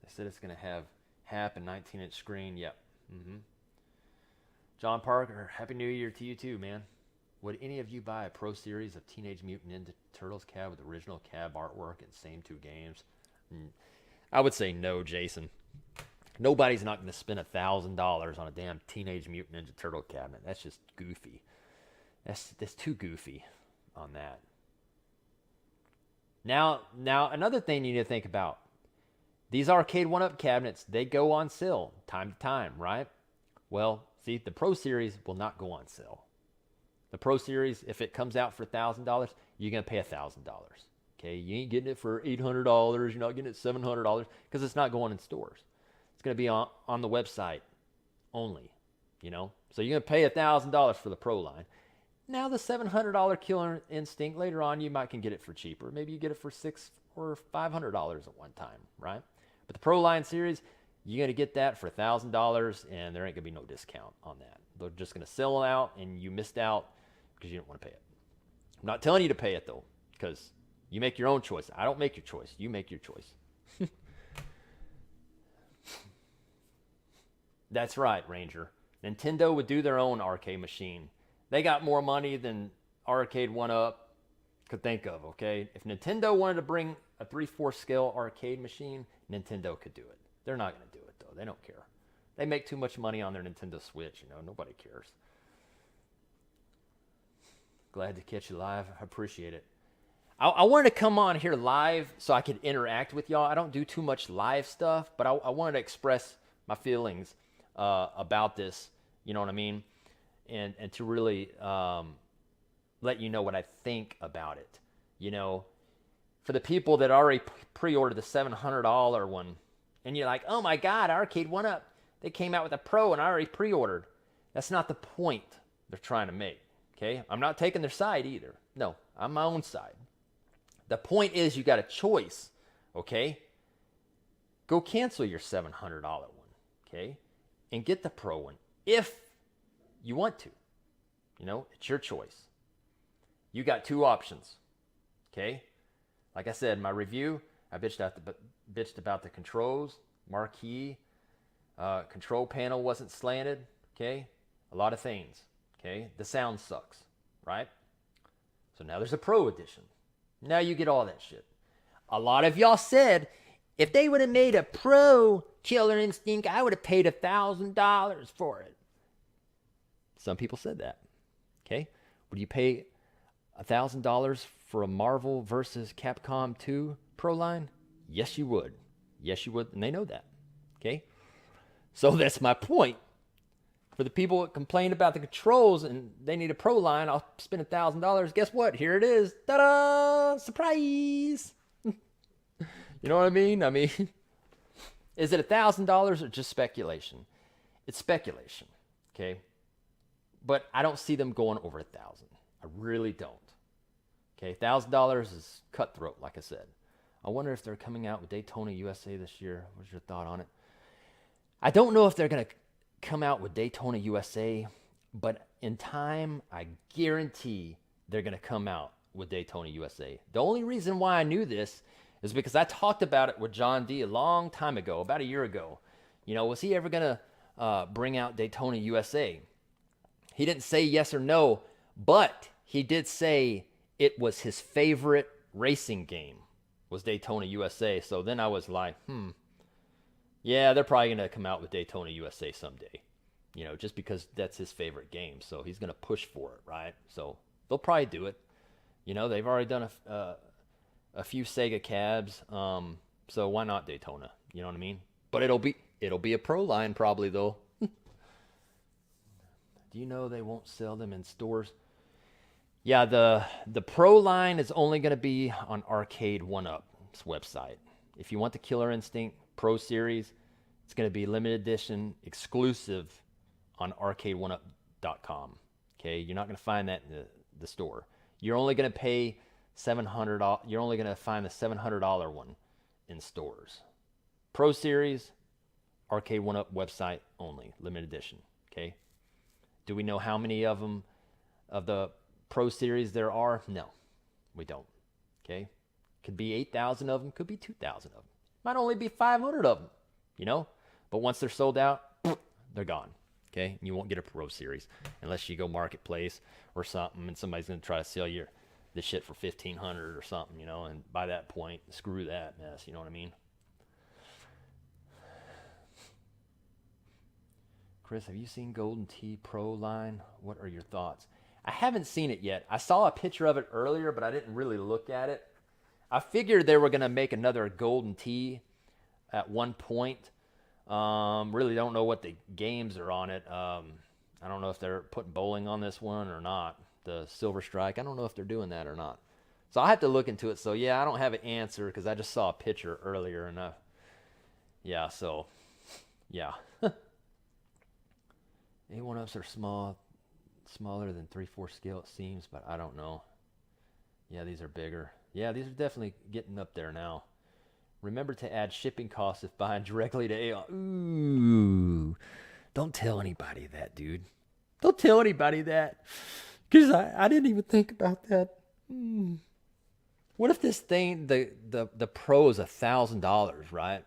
They said it's going to have half a 19-inch screen. Yep. John Parker, Happy New Year to you too, man. Would any of you buy a Pro Series of Teenage Mutant Ninja Turtles cab with original cab artwork and same two games? I would say no, Jason. Nobody's not going to spend $1,000 on a damn Teenage Mutant Ninja Turtle cabinet. That's just goofy. That's too goofy on that. Now, another thing you need to think about. These Arcade1up cabinets, they go on sale time to time, right? Well, see, the Pro Series will not go on sale. The Pro Series, if it comes out for $1,000, you're going to pay $1,000. Okay, you ain't getting it for $800. You're not getting it $700 because it's not going in stores. It's going to be on the website only, you know? So you're going to pay $1,000 for the Pro line. Now the $700 Killer Instinct, later on you might can get it for cheaper. Maybe you get it for $600 or $500 at one time, right? But the Pro line series, you're going to get that for $1,000 and there ain't going to be no discount on that. They're just going to sell it out and you missed out because you didn't want to pay it. I'm not telling you to pay it though, because you make your own choice. I don't make your choice. You make your choice. That's right, Ranger. Nintendo would do their own arcade machine. They got more money than Arcade1up could think of, okay? If Nintendo wanted to bring a 3/4 scale arcade machine, Nintendo could do it. They're not going to do it, though. They don't care. They make too much money on their Nintendo Switch, you know. Nobody cares. Glad to catch you live. I appreciate it. I wanted to come on here live so I could interact with y'all. I don't do too much live stuff, but I wanted to express my feelings about this, you know what I mean? And to really let you know what I think about it. You know, for the people that already pre-ordered the $700 one, and you're like, oh my God, Arcade1up, they came out with a Pro and I already pre-ordered. That's not the point they're trying to make, okay? I'm not taking their side either. No, I'm my own side. The point is you got a choice, okay? Go cancel your $700 one, okay? And get the Pro one if you want to. You know, it's your choice. You got two options, okay? Like I said in my review, I bitched about the controls, marquee, control panel wasn't slanted, okay? A lot of things, okay? The sound sucks, right? So now there's a Pro edition. Now you get all that shit. A lot of y'all said, if they would have made a Pro Killer Instinct, I would have paid $1,000 for it. Some people said that. Okay? Would you pay $1,000 for a Marvel versus Capcom 2 Pro line? Yes, you would. Yes, you would. And they know that. Okay? So that's my point. For the people that complain about the controls and they need a Pro line, I'll spend $1,000. Guess what? Here it is. Ta-da! Surprise! You know what I mean? I mean, is it $1,000 or just speculation? It's speculation, okay? But I don't see them going over $1,000. I really don't. Okay, $1,000 is cutthroat, like I said. I wonder if they're coming out with Daytona USA this year. What's your thought on it? I don't know if they're going to come out with Daytona USA, but in time, I guarantee they're going to come out with Daytona USA. The only reason why I knew this is because I talked about it with John D a long time ago, about a year ago. You know, was he ever going to bring out Daytona USA? He didn't say yes or no, but he did say it was his favorite racing game, was Daytona USA. So then I was like, yeah, they're probably going to come out with Daytona USA someday, you know, just because that's his favorite game. So he's going to push for it, right? So they'll probably do it. You know, they've already done a few Sega cabs, so why not Daytona? You know what I mean? But it'll be a Pro line probably though. Do you know they won't sell them in stores? Yeah, the Pro line is only going to be on Arcade1up's website. If you want the Killer Instinct Pro Series, it's going to be limited edition, exclusive on Arcade1up.com. Okay, you're not going to find that in the store. You're only going to pay $700. You're only going to find the $700 one in stores. Pro Series, Arcade1up website only, limited edition. Okay. Do we know how many of them, of the Pro Series there are? No, we don't. Okay. Could be 8,000 of them. Could be 2,000 of them. Might only be 500 of them. You know. But once they're sold out, they're gone. Okay. And you won't get a Pro Series unless you go marketplace or something, and somebody's going to try to sell you this shit for $1,500 or something, you know, and by that point, screw that mess, you know what I mean? Chris, have you seen Golden Tee Proline? What are your thoughts? I haven't seen it yet. I saw a picture of it earlier, but I didn't really look at it. I figured they were going to make another Golden Tee at one point. Really don't know what the games are on it. I don't know if they're putting bowling on this one or not. The Silver Strike. I don't know if they're doing that or not. So I'll have to look into it. So, yeah, I don't have an answer because I just saw a picture earlier. And yeah, so, yeah. A1-ups are smaller than 3/4 scale, it seems, but I don't know. Yeah, these are bigger. Yeah, these are definitely getting up there now. Remember to add shipping costs if buying directly to A1. Ooh, don't tell anybody that, dude. Don't tell anybody that, because I didn't even think about that. What if this thing, the Pro is $1,000, right?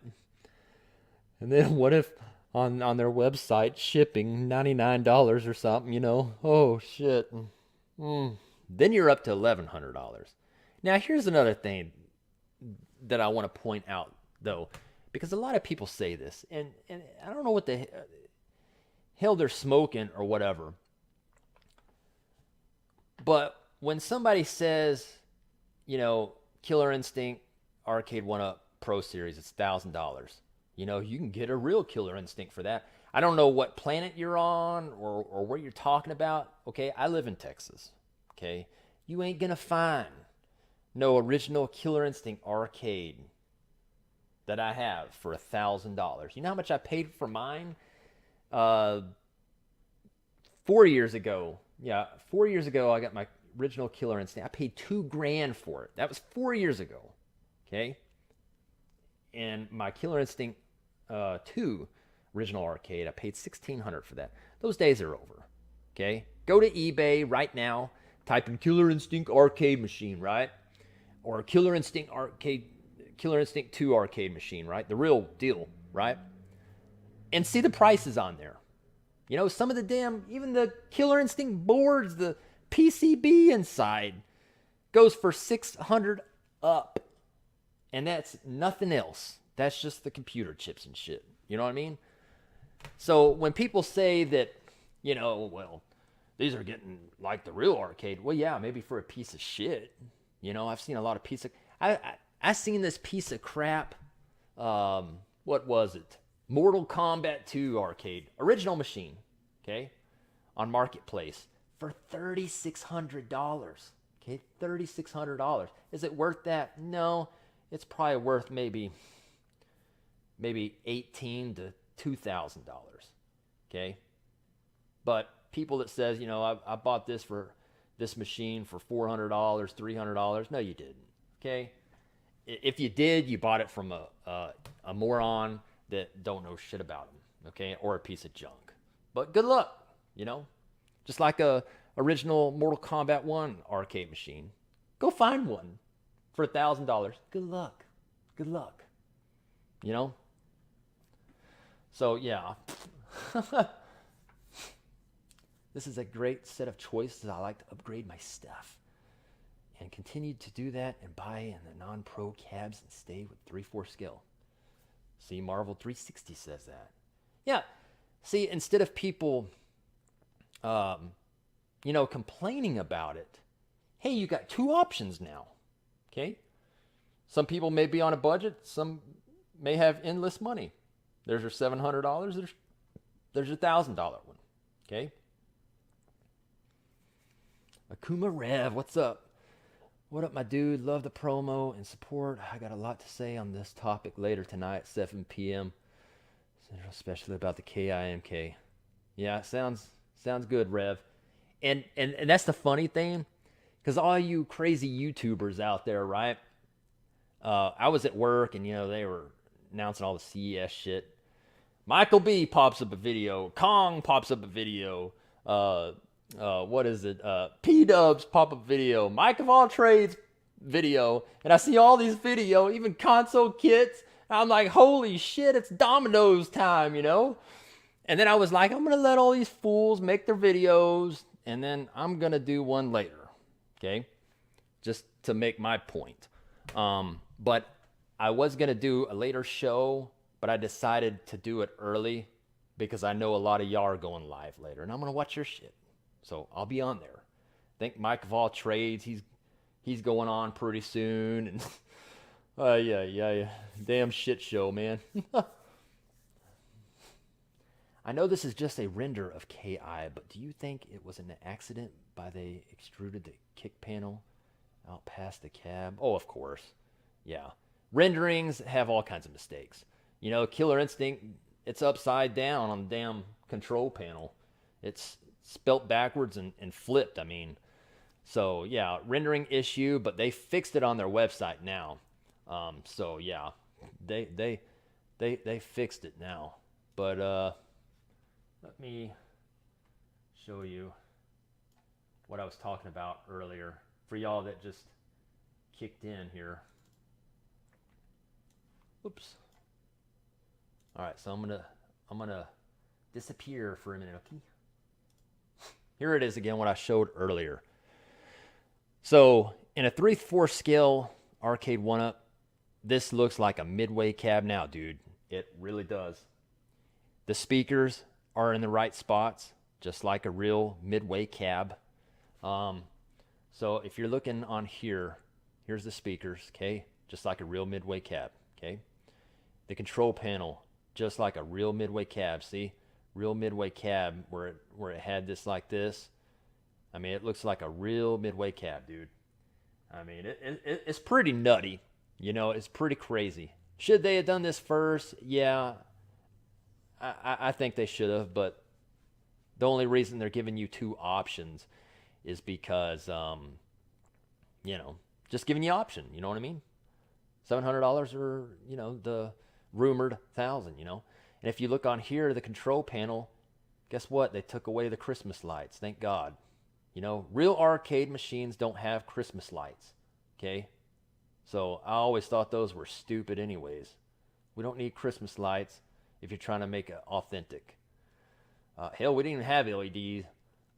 And then what if on their website shipping $99 or something, you know? Oh, shit. Then you're up to $1,100. Now, here's another thing that I want to point out, though, because a lot of people say this, and I don't know what the hell they're smoking or whatever. But when somebody says, you know, Killer Instinct Arcade1up Pro Series, it's $1,000. You know, you can get a real Killer Instinct for that. I don't know what planet you're on or what you're talking about. Okay, I live in Texas. Okay, you ain't gonna find no original Killer Instinct arcade that I have for $1,000. You know how much I paid for mine? 4 years ago. Yeah, 4 years ago I got my original Killer Instinct. I paid $2,000 for it. That was 4 years ago. Okay, and my Killer Instinct 2 original arcade, I paid $1,600 for that. Those days are over. Okay, go to eBay right now. Type in Killer Instinct arcade machine, right? Or Killer Instinct 2 arcade machine, right? The real deal, right? And see the prices on there. You know, some of the even the Killer Instinct boards, the PCB inside goes for $600 up. And that's nothing else. That's just the computer chips and shit. You know what I mean? So when people say that, you know, well, these are getting like the real arcade. Well, yeah, maybe for a piece of shit. You know, I've seen a lot of I seen this piece of crap. What was it? Mortal Kombat 2 arcade. Original machine. Okay? On Marketplace. For $3,600. Okay? $3,600. Is it worth that? No. It's probably worth maybe $1,800 to $2,000. Okay? But people that says, you know, I bought this machine for $400, $300. No, you didn't. Okay? If you did, you bought it from a moron that don't know shit about them. Okay? Or a piece of junk. But good luck, you know? Just like a original Mortal Kombat 1 arcade machine. Go find one for $1,000. Good luck. Good luck. You know? So, yeah. This is a great set of choices. I like to upgrade my stuff. And continue to do that and buy in the non-pro cabs and stay with 3/4 scale. See, Marvel 360 says that. Yeah. See, instead of people, you know, complaining about it, hey, you got two options now. Okay? Some people may be on a budget. Some may have endless money. There's your $700. There's your $1,000 one. Okay? Akuma Rev, what's up? What up, my dude? Love the promo and support. I got a lot to say on this topic later tonight at 7 p.m. Especially about the KIMK. Yeah, sounds good, Rev. And that's the funny thing, because all you crazy YouTubers out there, right? I was at work, and, you know, they were announcing all the CES shit. Michael B pops up a video. Kong pops up a video. What is it? P-Dubs pop up video. Mike of All Trades video. And I see all these video, even console kits. I'm like, holy shit, it's Domino's time, you know? And then I was like, I'm going to let all these fools make their videos, and then I'm going to do one later. Okay? Just to make my point. But I was going to do a later show, but I decided to do it early because I know a lot of y'all are going live later, and I'm gonna watch your shit. So I'll be on there. I think Mike of All Trades, he's going on pretty soon, and yeah, damn shit show, man. I know this is just a render of KI, but do you think it was an accident by they extruded the kick panel out past the cab? Oh, of course. Yeah. Renderings have all kinds of mistakes. You know, Killer Instinct, it's upside down on the damn control panel. It's spelt backwards and flipped, I mean. So, yeah, rendering issue, but they fixed it on their website now. So, yeah, they fixed it now. But, let me show you what I was talking about earlier for y'all that just kicked in here. Oops. All right, so I'm gonna disappear for a minute, okay? Here it is again, what I showed earlier. So in a 3/4 scale Arcade1up, this looks like a midway cab now, dude. It really does. The speakers are in the right spots, just like a real midway cab. So if you're looking on here, here's the speakers, okay? Just like a real midway cab, okay? The control panel, just like a real midway cab, see? Real midway cab where it had this like this. I mean, it looks like a real midway cab, dude. I mean, it's pretty nutty. You know, it's pretty crazy. Should they have done this first? Yeah, I think they should have, but the only reason they're giving you two options is because, you know, just giving you option, you know what I mean? $700 or, you know, the rumored 1,000, you know? And if you look on here, the control panel, guess what? They took away the Christmas lights, thank God. You know, real arcade machines don't have Christmas lights, okay? So I always thought those were stupid anyways. We don't need Christmas lights if you're trying to make it authentic. Hell, we didn't even have LED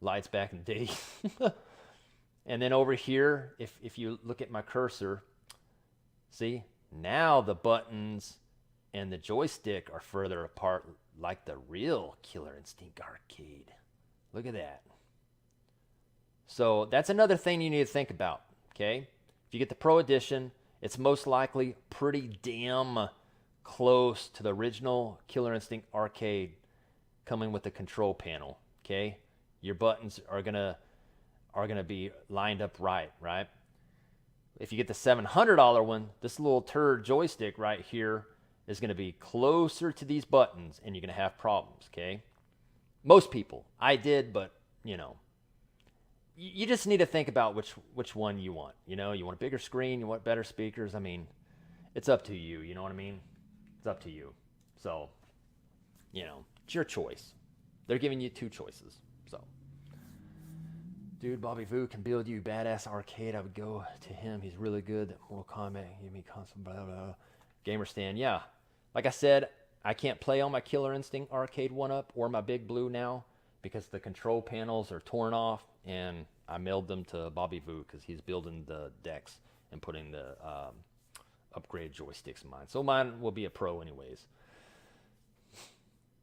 lights back in the day. And then over here, if you look at my cursor, see, now the buttons and the joystick are further apart like the real Killer Instinct Arcade. Look at that. So that's another thing you need to think about, okay? If you get the Pro Edition, it's most likely pretty damn close to the original Killer Instinct Arcade coming with the control panel, okay? Your buttons are gonna be lined up right? If you get the $700 one, this little turd joystick right here is gonna be closer to these buttons and you're gonna have problems, okay? Most people. I did, but, you know, you just need to think about which one you want. You know, you want a bigger screen, you want better speakers. I mean, it's up to you, you know what I mean? It's up to you. So, you know, it's your choice. They're giving you two choices. So, dude, Bobby Vu can build you badass arcade. I would go to him. He's really good. Mortal Kombat, give me console, blah, blah. Gamer Stand, yeah. Like I said, I can't play on my Killer Instinct Arcade1up or my Big Blue now because the control panels are torn off, and I mailed them to Bobby Vu because he's building the decks and putting the upgrade joysticks in mine. So mine will be a Pro anyways.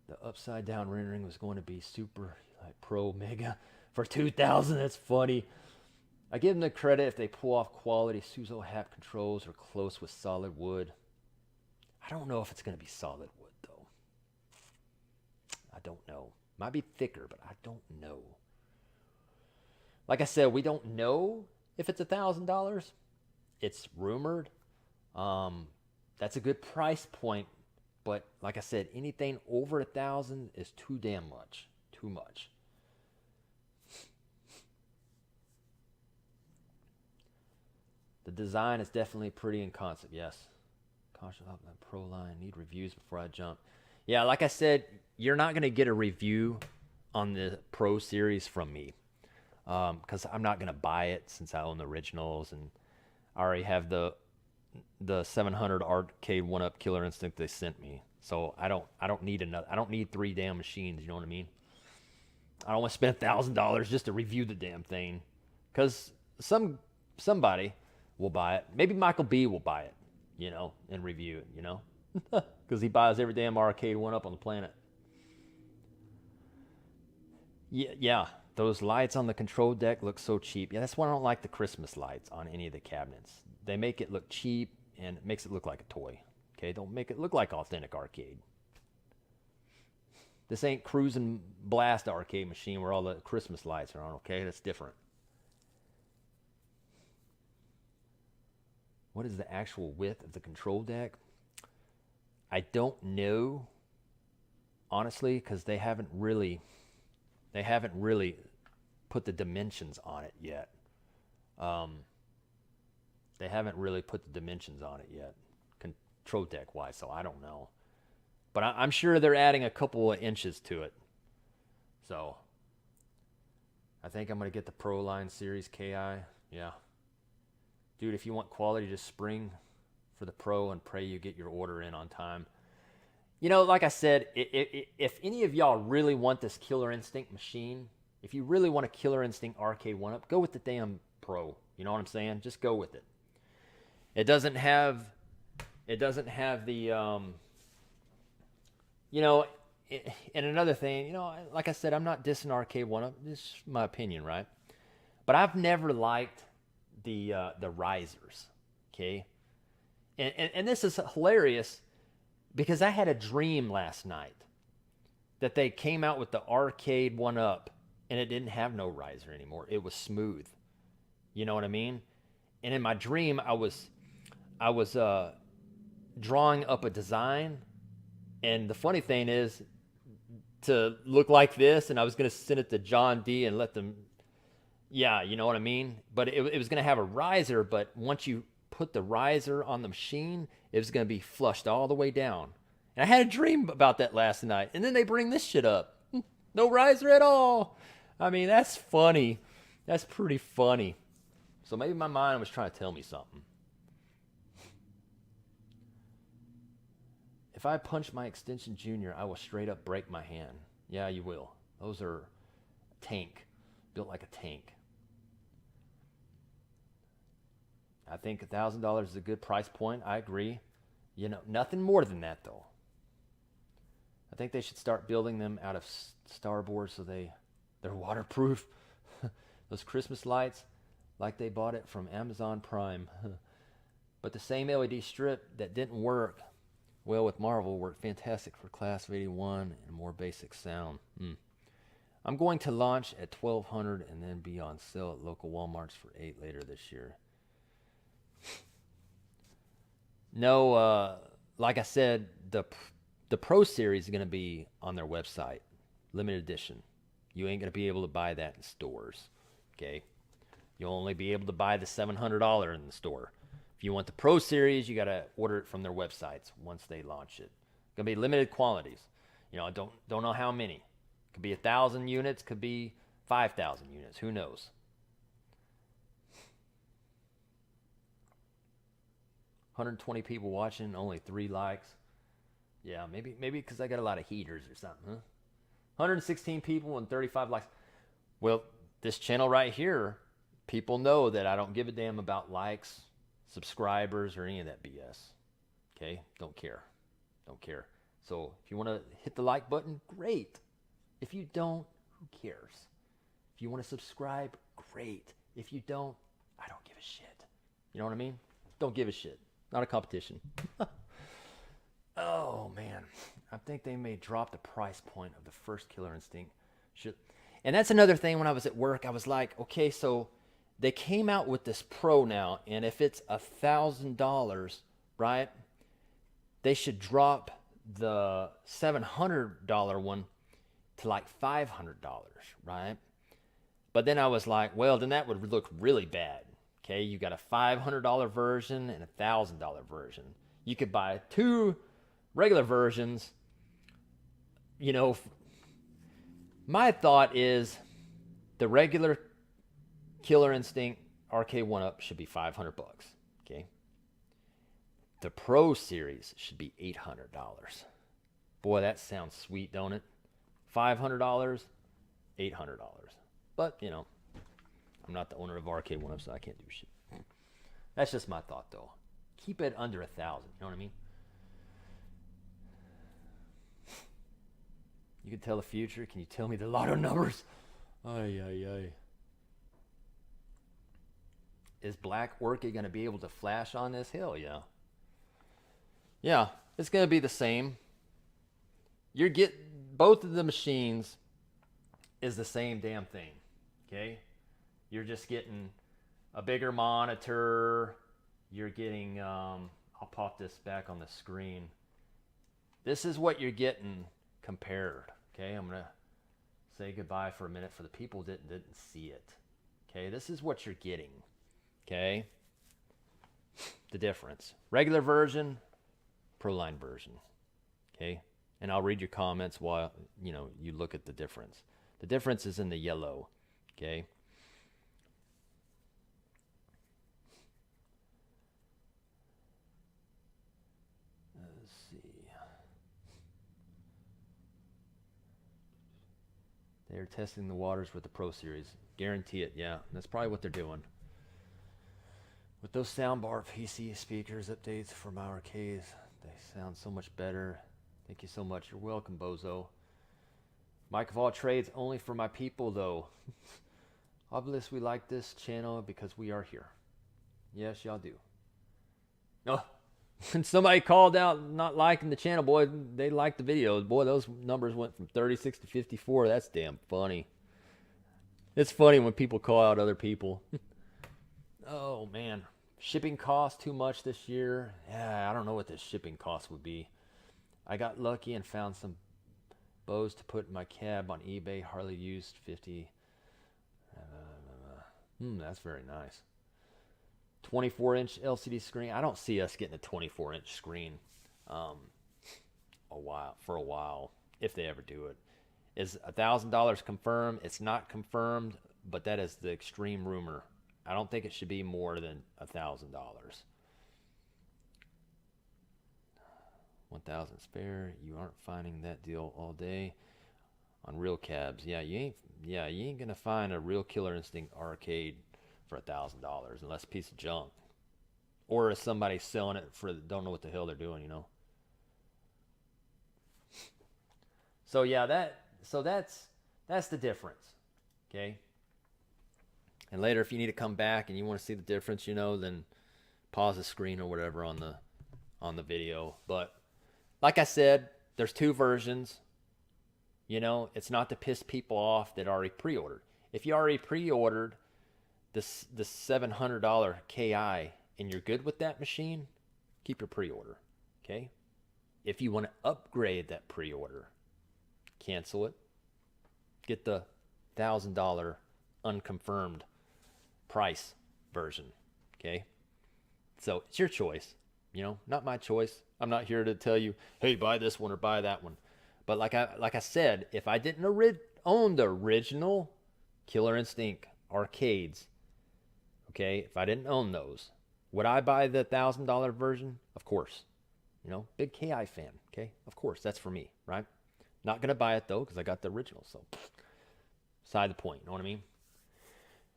The upside down rendering was going to be super like Pro Mega for 2,000. That's funny. I give them the credit if they pull off quality Suzo hap controls or close with solid wood. I don't know if it's going to be solid wood though. I don't know. Might be thicker, but I don't know. Like I said, we don't know if it's $1,000. It's rumored. That's a good price point, but like I said, anything over 1,000 is too damn much. Too much. The design is definitely pretty in concept. Yes. Caution up that Proline. Need reviews before I jump. Yeah, like I said, you're not going to get a review on the Pro Series from me. Because I'm not gonna buy it since I own the originals, and I already have the 700 Arcade1up Killer Instinct they sent me. So I don't need another. I don't need 3 damn machines. You know what I mean? I don't want to spend $1,000 just to review the damn thing, because somebody will buy it. Maybe Michael B will buy it, you know, and review it, you know, because he buys every damn Arcade1up on the planet. Yeah, those lights on the control deck look so cheap. Yeah, that's why I don't like the Christmas lights on any of the cabinets. They make it look cheap and it makes it look like a toy. Okay, don't make it look like authentic arcade. This ain't Cruise and Blast arcade machine where all the Christmas lights are on, okay? That's different. What is the actual width of the control deck? I don't know, honestly, because they haven't really put the dimensions on it yet. They haven't really put the dimensions on it yet, control deck wise, so I don't know. But I'm sure they're adding a couple of inches to it. So I think I'm going to get the Proline Series Ki. Yeah. Dude, if you want quality, just spring for the Pro and pray you get your order in on time. You know, like I said, if any of y'all really want this Killer Instinct machine, if you really want a Killer Instinct Arcade1up, go with the damn Pro. You know what I'm saying? Just go with it. It doesn't have the, you know, and another thing, you know, like I said, I'm not dissing Arcade1up. This is my opinion, right? But I've never liked the risers, okay? And this is hilarious because I had a dream last night that they came out with the Arcade1up and it didn't have no riser anymore. It was smooth. You know what I mean? And in my dream, I was drawing up a design, and the funny thing is to look like this, and I was going to send it to John D and let them, yeah, you know what I mean? But it was going to have a riser, but once you put the riser on the machine, it was going to be flushed all the way down. And I had a dream about that last night, and then they bring this shit up. No riser at all. I mean, that's funny. That's pretty funny. So maybe my mind was trying to tell me something. If I punch my extension junior, I will straight up break my hand. Yeah, you will. Those are a tank, built like a tank. I think $1,000 is a good price point. I agree. You know, nothing more than that though. I think they should start building them out of starboard so they're waterproof. Those Christmas lights, like they bought it from Amazon Prime. But the same LED strip that didn't work well with Marvel worked fantastic for Class of 81 and more basic sound. I'm going to launch at $1,200 and then be on sale at local Walmarts for $8 later this year. No, like I said, the Pro Series is going to be on their website, limited edition. You ain't going to be able to buy that in stores, okay? You'll only be able to buy the $700 in the store. If you want the Pro Series, you got to order it from their websites once they launch it. It's going to be limited quantities. You know, I don't know how many. Could be 1,000 units, could be 5,000 units. Who knows? $120 people watching, only 3 likes. Yeah, maybe because I got a lot of heaters or something, huh? 116 people and 35 likes. Well, this channel right here, people know that I don't give a damn about likes, subscribers, or any of that BS. Okay? Don't care. Don't care. So if you want to hit the like button, great. If you don't, who cares? If you want to subscribe, great. If you don't, I don't give a shit. You know what I mean? Don't give a shit. Not a competition. Oh, man. I think they may drop the price point of the first Killer Instinct. And that's another thing when I was at work. I was like, okay, so they came out with this Pro now, and if it's $1,000, right, they should drop the $700 one to like $500, right? But then I was like, well, then that would look really bad. Okay, you got a $500 version and a $1,000 version. You could buy 2 regular versions. You know, my thought is the regular Killer Instinct Arcade1up should be $500. Okay, the Pro Series should be $800. Boy, that sounds sweet, don't it? $500, $800. But you know, I'm not the owner of Arcade1up, so I can't do shit. That's just my thought, though. Keep it under 1,000. You know what I mean? You can tell the future. Can you tell me the lotto numbers? Ay, ay, ay. Is Black Orchid going to be able to flash on this? Hell yeah. Yeah, it's going to be the same. You're getting both of the machines is the same damn thing. Okay? You're just getting a bigger monitor. You're getting, I'll pop this back on the screen. This is what you're getting compared. Okay? I'm going to say goodbye for a minute for the people that didn't see it. Okay? This is what you're getting. Okay? The difference. Regular version, Proline version. Okay? And I'll read your comments while, you look at the difference. The difference is in the yellow. Okay? Let's see. They're testing the waters with the Pro Series. Guarantee it, yeah. That's probably what they're doing. With those soundbar PC speakers updates for my arcades, they sound so much better. Thank you so much. You're welcome, Bozo. Mike of all trades, only for my people, though. Obviously, we like this channel because we are here. Yes, y'all do. Oh, and somebody called out not liking the channel. Boy, they liked the videos. Boy, those numbers went from 36 to 54. That's damn funny. It's funny when people call out other people. Oh, man. Shipping cost too much this year. Yeah, I don't know what the shipping cost would be. I got lucky and found some bows to put in my cab on eBay. Hardly used 50. That's very nice. 24-inch LCD screen. I don't see us getting a 24-inch screen for a while, if they ever do it. Is $1,000 confirmed? It's not confirmed, but that is the extreme rumor. I don't think it should be more than $1,000. 1,000 spare. You aren't finding that deal all day on real cabs. Yeah, you ain't gonna find a real Killer Instinct arcade for $1,000 unless a piece of junk, or if somebody's selling it for don't know what the hell they're doing, So yeah, that's the difference. Okay. And later, if you need to come back and you want to see the difference, then pause the screen or whatever on the video. But like I said, there's two versions. It's not to piss people off that already pre-ordered. If you already pre-ordered the $700 KI and you're good with that machine, keep your pre-order. Okay? If you want to upgrade that pre-order, cancel it. Get the $1,000 unconfirmed price version. Okay? So it's your choice. Not my choice. I'm not here to tell you, hey, buy this one or buy that one. But like I said, if I didn't own the original Killer Instinct arcades, okay, if I didn't own those, would I buy the $1,000 version? Of course. Big KI fan, okay? Of course, that's for me, right? Not going to buy it, though, because I got the original, so beside the point, you know what I mean?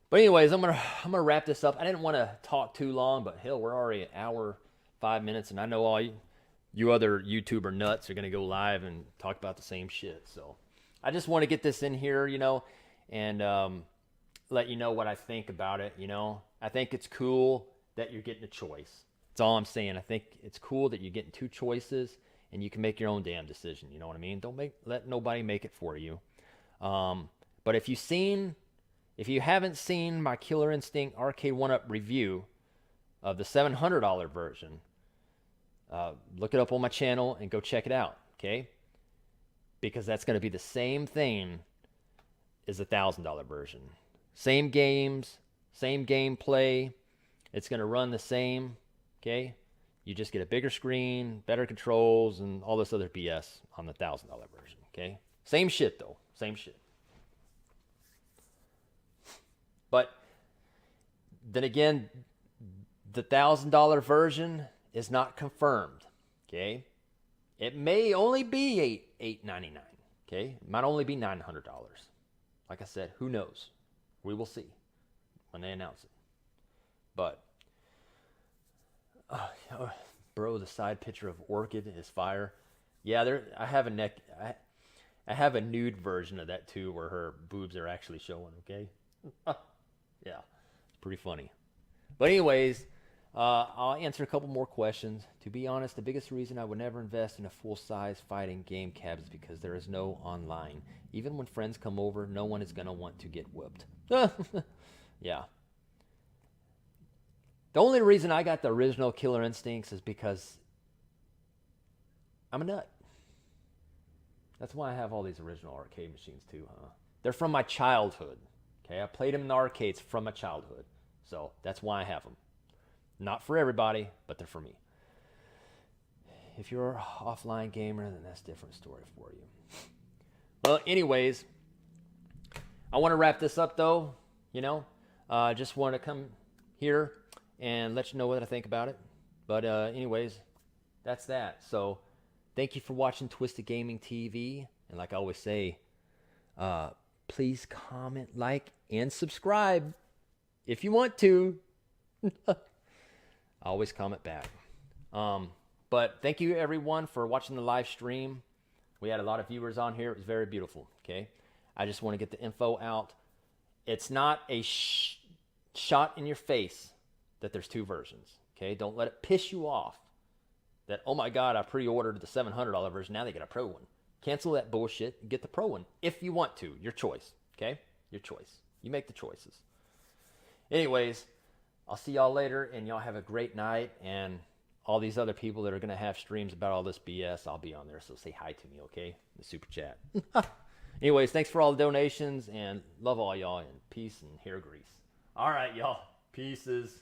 But anyways, I'm gonna wrap this up. I didn't want to talk too long, but hell, we're already an hour, 5 minutes, and I know all you other YouTuber nuts are gonna go live and talk about the same shit. So I just want to get this in here, and let you know what I think about it. I think it's cool that you're getting a choice. That's all I'm saying. I think it's cool that you're getting two choices and you can make your own damn decision. You know what I mean? Don't let nobody make it for you. But if you haven't seen my Killer Instinct Arcade1up review of the $700 version, look it up on my channel and go check it out, okay? Because that's going to be the same thing as the $1,000 version. Same games, same gameplay. It's going to run the same, okay? You just get a bigger screen, better controls, and all this other BS on the $1,000 version, okay? Same shit, though. Same shit. But then again, the $1,000 version is not confirmed, okay? It may only be $899, okay? It might only be $900. Like I said, who knows? We will see when they announce it. But, bro, the side picture of Orchid is fire. Yeah, I have a neck. I have a nude version of that too, where her boobs are actually showing. Okay, yeah, it's pretty funny. But anyways, I'll answer a couple more questions. To be honest, the biggest reason I would never invest in a full-size fighting game cab is because there is no online. Even when friends come over, no one is gonna want to get whooped. Yeah. The only reason I got the original Killer Instincts is because I'm a nut. That's why I have all these original arcade machines too, huh? They're from my childhood. Okay, I played them in the arcades from my childhood. So that's why I have them. Not for everybody, but they're for me. If you're an offline gamer, then that's a different story for you. Well, anyways, I want to wrap this up though. I just want to come here and let you know what I think about it. But anyways, that's that. So thank you for watching Twisted Gaming TV. And like I always say, please comment, like, and subscribe if you want to. I always comment back. But thank you everyone for watching the live stream. We had a lot of viewers on here. It was very beautiful. Okay, I just want to get the info out. It's not a shot in your face that there's two versions. Okay, don't let it piss you off that, oh my God, I pre-ordered the $700 version. Now they get a pro one. Cancel that bullshit and get the pro one if you want to. Your choice. Okay, your choice. You make the choices. Anyways, I'll see y'all later, and y'all have a great night. And all these other people that are going to have streams about all this BS, I'll be on there, so say hi to me, okay? In the super chat. Anyways, thanks for all the donations, and love all y'all, and peace and hair grease. All right, y'all. Pieces.